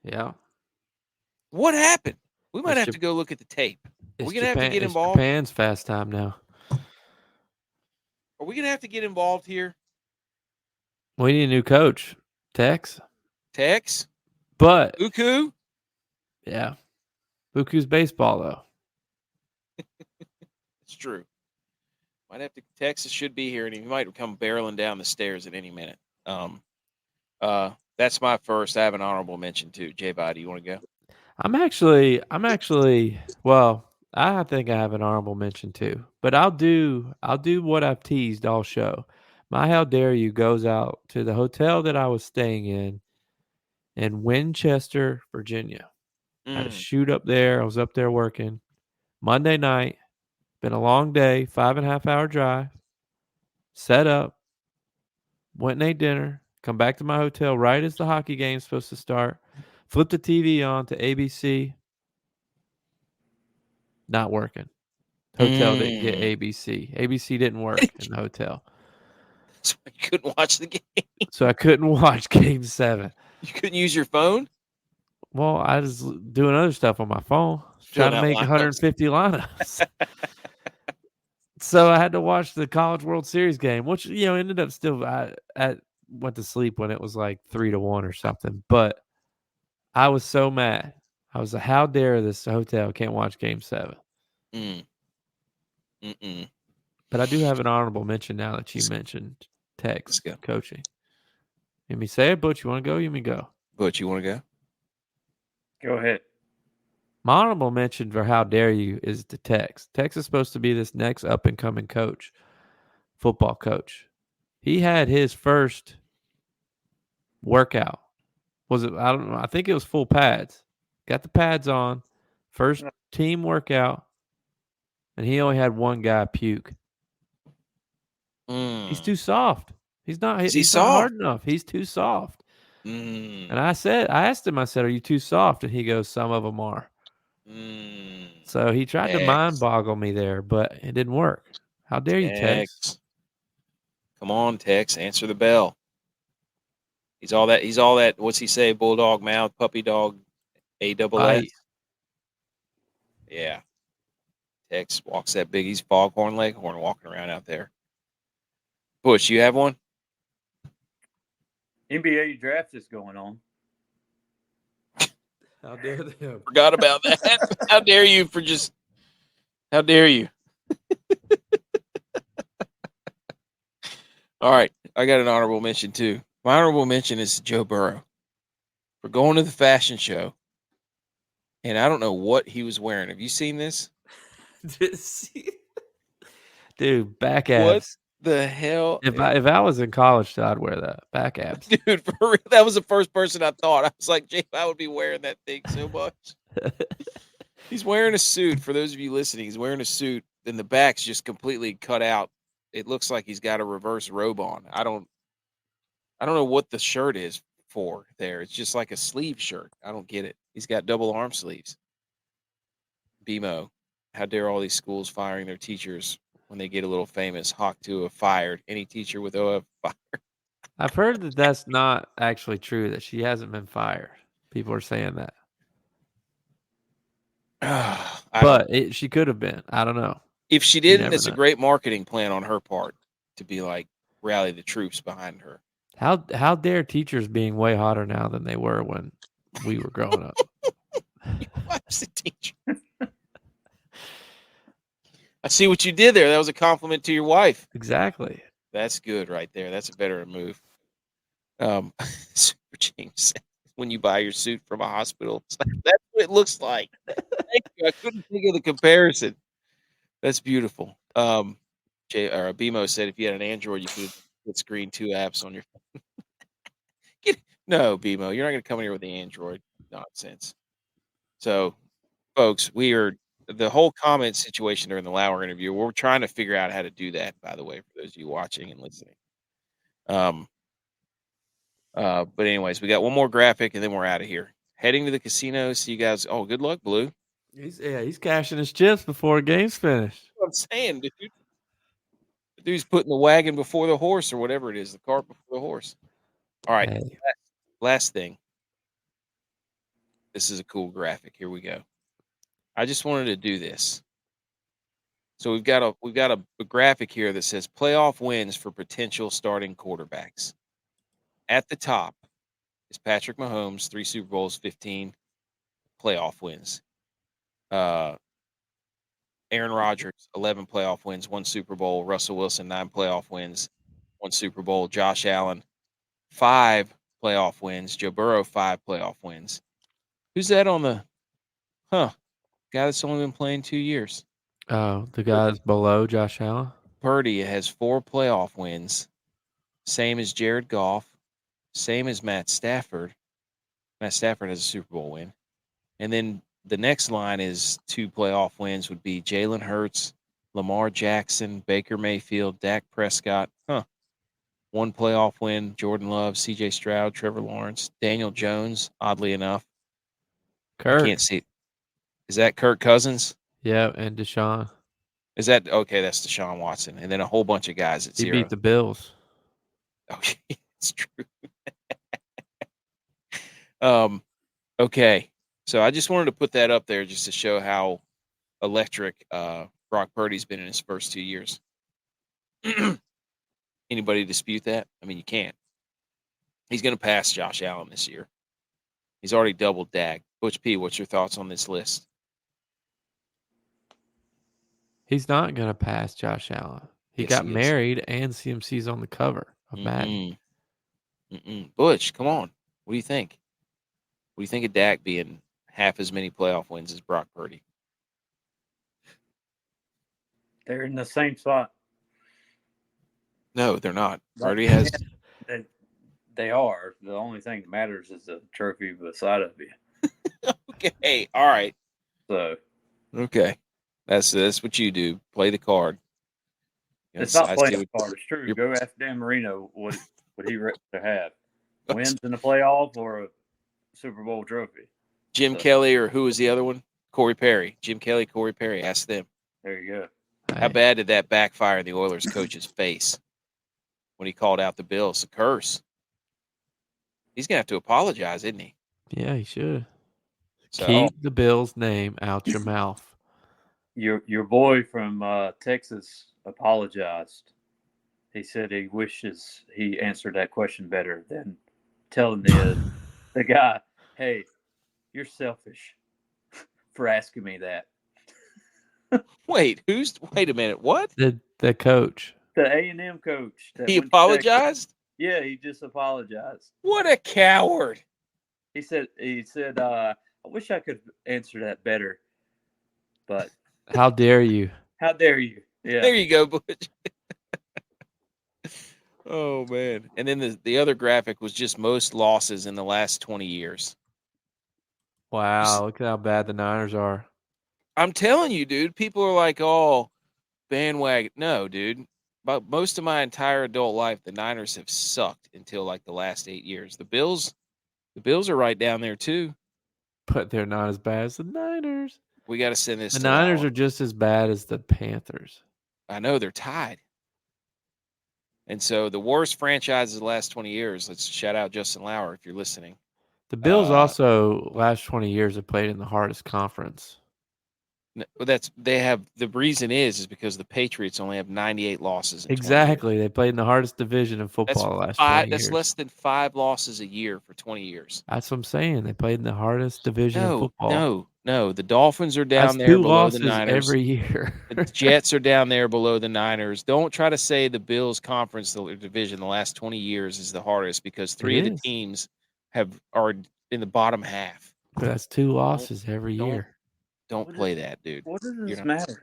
Yeah. What happened? We might It's have to go look at the tape. Are It's we going to have to get it's involved? Japan's fast time now. Are we going to have to get involved here? We need a new coach, Tex. Tex? But Uku? yeah, Buku's baseball though. It's true. Might have to. Texas should be here, and he might come barreling down the stairs at any minute. That's my first. I have an honorable mention too. J-Bot, do you want to go? I'm actually. Well, I think I have an honorable mention too. But I'll do what I've teased all show. My how dare you goes out to the hotel that I was staying in Winchester, Virginia. I had a shoot up there. I was up there working Monday night. Been a long day, 5.5 hour drive. Set up, went and ate dinner, come back to my hotel right as the hockey game's supposed to start. Flip the TV on to ABC. Not working. Hotel didn't get ABC. ABC didn't work in the hotel. So you couldn't watch the game. So I couldn't watch Game 7. You couldn't use your phone? Well, I was doing other stuff on my phone. Trying to make 150 lineups. So I had to watch the College World Series game, which, ended up still, I went to sleep when it was like 3-1 or something. But I was so mad. I was like, how dare this hotel can't watch Game 7? But I do have an honorable mention now that you mentioned Tex coaching. You me say it, Butch? You want to go? You me go? Butch, you want to go? Go ahead. My honorable mention for how dare you is to Tex. Tex is supposed to be this next up-and-coming coach, football coach. He had his first workout. Was it? I don't know. I think it was full pads. Got the pads on. First team workout. And he only had one guy puke. He's too soft. He's not. He's not hard enough. He's too soft. And I asked him, I said, are you too soft? And he goes, some of them are. So he tried to mind boggle me there, but it didn't work. How dare you, Tex? Come on, Tex. Answer the bell. He's all that. What's he say? Bulldog mouth, puppy dog, ASS. Bite. Yeah. Tex walks that big. He's foghorn leghorn walking around out there. Bush, you have one? NBA draft is going on. How dare them? Forgot about that. How dare you how dare you? All right. I got an honorable mention too. My honorable mention is Joe Burrow for going to the fashion show. And I don't know what he was wearing. Have you seen this? Dude, back What abs. the hell? If I was in college, I'd wear that. Back abs. Dude, for real, that was the first person I thought. I was like, Jay, I would be wearing that thing so much. He's wearing a suit. For those of you listening, he's wearing a suit, and the back's just completely cut out. It looks like he's got a reverse robe on. I don't know what the shirt is for there. It's just like a sleeve shirt. I don't get it. He's got double arm sleeves. BMO, how dare all these schools firing their teachers when they get a little famous? Hawk to have fired any teacher with OF fired. I've heard that that's not actually true, that she hasn't been fired. People are saying that. She could have been. I don't know. If she You didn't, never it's a know. great marketing plan on her part to be like, rally the troops behind her. How dare teachers being way hotter now than they were when we were growing up? Your wife's a teacher. I see what you did there. That was a compliment to your wife. Exactly. That's good right there. That's a better move. Super James said, when you buy your suit from a hospital, it's like, that's what it looks like. Thank you. I couldn't think of the comparison. That's beautiful. BMO said if you had an Android, you could split screen 2 apps on your phone. No, BMO, you're not going to come in here with the Android nonsense. So, folks, the whole comment situation during the Lauer interview, we're trying to figure out how to do that, by the way, for those of you watching and listening. But anyways, we got one more graphic and then we're out of here. Heading to the casino. See you guys. Oh, good luck, Blue. He's cashing his chips before a game's finished. That's what I'm saying, dude. The dude's putting the wagon before the horse or whatever it is, the cart before the horse. All right. Hey. Last thing. This is a cool graphic. Here we go. I just wanted to do this. So we've got a graphic here that says playoff wins for potential starting quarterbacks. At the top is Patrick Mahomes, 3 Super Bowls, 15 playoff wins. Aaron Rodgers, 11 playoff wins, 1 Super Bowl. Russell Wilson, 9 playoff wins, 1 Super Bowl. Josh Allen, 5 playoff wins. Joe Burrow, 5 playoff wins. Who's that on the guy that's only been playing 2 years? Oh, the guys below Josh Allen? Birdie has 4 playoff wins. Same as Jared Goff. Same as Matt Stafford. Matt Stafford has a Super Bowl win. And then the next line is 2 playoff wins would be Jalen Hurts, Lamar Jackson, Baker Mayfield, Dak Prescott. 1 playoff win, Jordan Love, C.J. Stroud, Trevor Lawrence, Daniel Jones, oddly enough. Kirk. I can't see it. Is that Kirk Cousins? Yeah, and Deshaun. Is that okay? That's Deshaun Watson, and then a whole bunch of guys at 0. He beat the Bills. Oh, it's true. Okay, so I just wanted to put that up there just to show how electric Brock Purdy's been in his first 2 years. Anybody dispute that? I mean, you can't. He's going to pass Josh Allen this year. He's already doubled Dak. Butch P, what's your thoughts on this list? He's not going to pass Josh Allen. He Yes, got he is. married and CMC's on the cover of Madden. Butch, come on. What do you think? What do you think of Dak being half as many playoff wins as Brock Purdy? They're in the same spot. No, they're not. Purdy has. They are. The only thing that matters is the trophy beside of you. Okay. All right. So. Okay. That's what you do. Play the card. It's not playing the card. It's true. Go ask Dan Marino what he rather have. Wins in the playoff or a Super Bowl trophy. Jim Kelly, or who was the other one? Corey Perry. Jim Kelly, Corey Perry. Ask them. There you go. How bad did that backfire in the Oilers coach's face when he called out the Bills? A curse. He's gonna have to apologize, isn't he? Yeah, he should. So Keep the Bills' name out your mouth. Your boy from Texas apologized. He said he wishes he answered that question better than telling the guy, "Hey, you're selfish for asking me that." wait a minute, what? The coach. The A&M coach. That He went to Texas. apologized? Yeah, he just apologized. What a coward. He said, I wish I could answer that better, but How dare you? how dare you? Yeah. There you go, Butch. Oh man. And then the other graphic was just most losses in the last 20 years. Wow, look at how bad the Niners are. I'm telling you, dude, people are like, oh, bandwagon. No, dude. But most of my entire adult life, the Niners have sucked until like the last 8 years. The Bills are right down there too. But they're not as bad as the Niners. We got to send this The to Niners Lauer. are just as bad as the Panthers. I know they're tied. And so the worst franchises of the last 20 years, let's shout out Justin Lauer if you're listening. The Bills also, last 20 years, have played in the hardest conference. The reason is because the Patriots only have 98 losses. Exactly. They played in the hardest division in football the last 20 years. That's less than 5 losses a year for 20 years. That's what I'm saying. They played in the hardest division in football. No. The Dolphins are down there 2 below the losses Niners. every year. The Jets are down there below the Niners. Don't try to say the Bills conference division the last 20 years is the hardest because 3 of the teams are in the bottom half. But that's 2 losses every year. Don't play that, dude. What does this matter?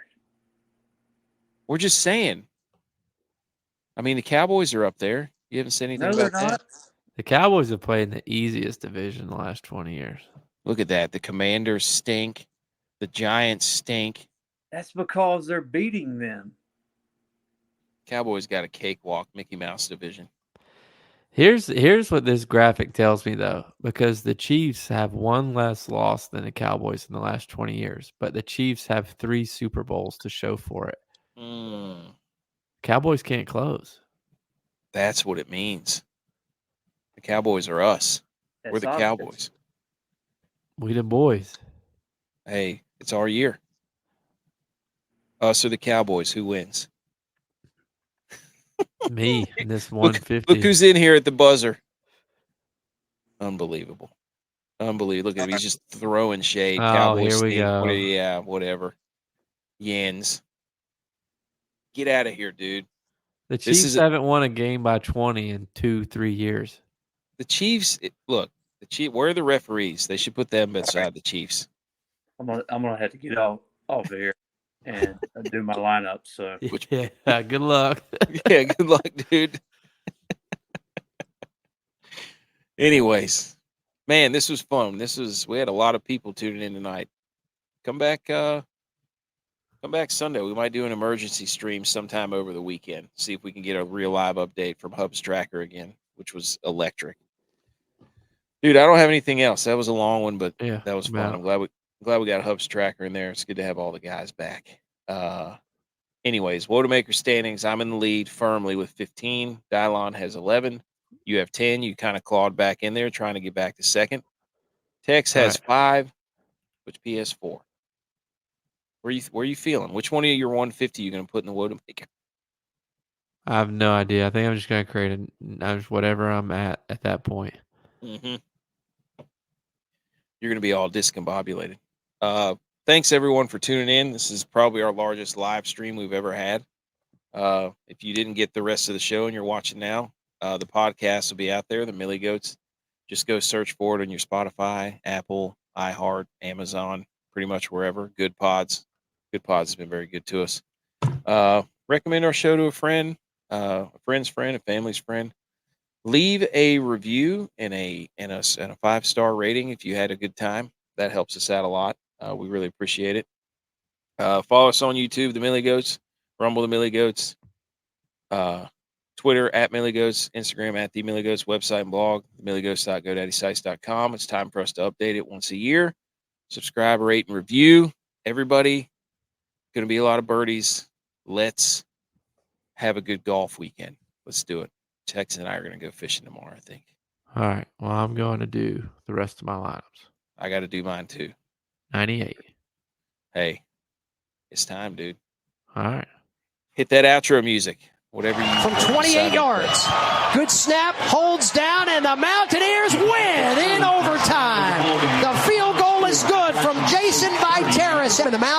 We're just saying. I mean, the Cowboys are up there. You haven't said anything about that? The Cowboys have played in the easiest division the last 20 years. Look at that. The Commanders stink. The Giants stink. That's because they're beating them. Cowboys got a cakewalk Mickey Mouse division. Here's what this graphic tells me, though, because the Chiefs have 1 less loss than the Cowboys in the last 20 years, but the Chiefs have 3 Super Bowls to show for it. Cowboys can't close. That's what it means. The Cowboys are us. We're the Cowboys. We the boys. Hey, it's our year. Us or the Cowboys. Who wins? Me in this 150. Look who's in here at the buzzer. Unbelievable. Look at him. He's just throwing shade. Oh, Cowboys here we go. Whatever. Yens. Get out of here, dude. The Chiefs haven't won a game by 20 in 2-3 years. The Chiefs, where are the referees? They should put them beside the Chiefs. I'm gonna have to get off here and do my lineup. So yeah, good luck. Yeah, good luck, dude. Anyways, man, this was fun. We had a lot of people tuning in tonight. Come back Sunday. We might do an emergency stream sometime over the weekend. See if we can get a real live update from Hubs Tracker again, which was electric. Dude, I don't have anything else. That was a long one, but that was fun. I'm glad we got Hubs Tracker in there. It's good to have all the guys back. Anyways, WOAT-A-MAKER standings. I'm in the lead firmly with 15. Dylon has 11. You have 10. You kind of clawed back in there trying to get back to second. Tex has 5, which PS4. Where are you feeling? Which one of your 150 are you going to put in the WOAT-A-MAKER? I have no idea. I think I'm just going to create whatever I'm at that point. Mm-hmm. You're going to be all discombobulated. Thanks, everyone, for tuning in. This is probably our largest live stream we've ever had. If you didn't get the rest of the show and you're watching now, the podcast will be out there, the Millie Goats. Just go search for it on your Spotify, Apple, iHeart, Amazon, pretty much wherever. Good Pods. Good Pods has been very good to us. Recommend our show to a friend, a friend's friend, a family's friend. Leave a review and a 5-star rating if you had a good time. That helps us out a lot. We really appreciate it. Follow us on YouTube, The Millie Goats, Rumble, The Millie Goats, Twitter, @MillieGoats, Instagram, @The Millie Goats, website and blog, themillieghosts.godaddysites.com. It's time for us to update it once a year. Subscribe, rate, and review. Everybody, going to be a lot of birdies. Let's have a good golf weekend. Let's do it. Tex and I are going to go fishing tomorrow, I think. All right. Well, I'm going to do the rest of my lineups. I got to do mine too. 98. Hey, it's time, dude. All right. Hit that outro music. Whatever you from 28 yards. Good snap, holds down, and the Mountaineers win in overtime. The field goal is good from Jason Viteris, and the Mountaineers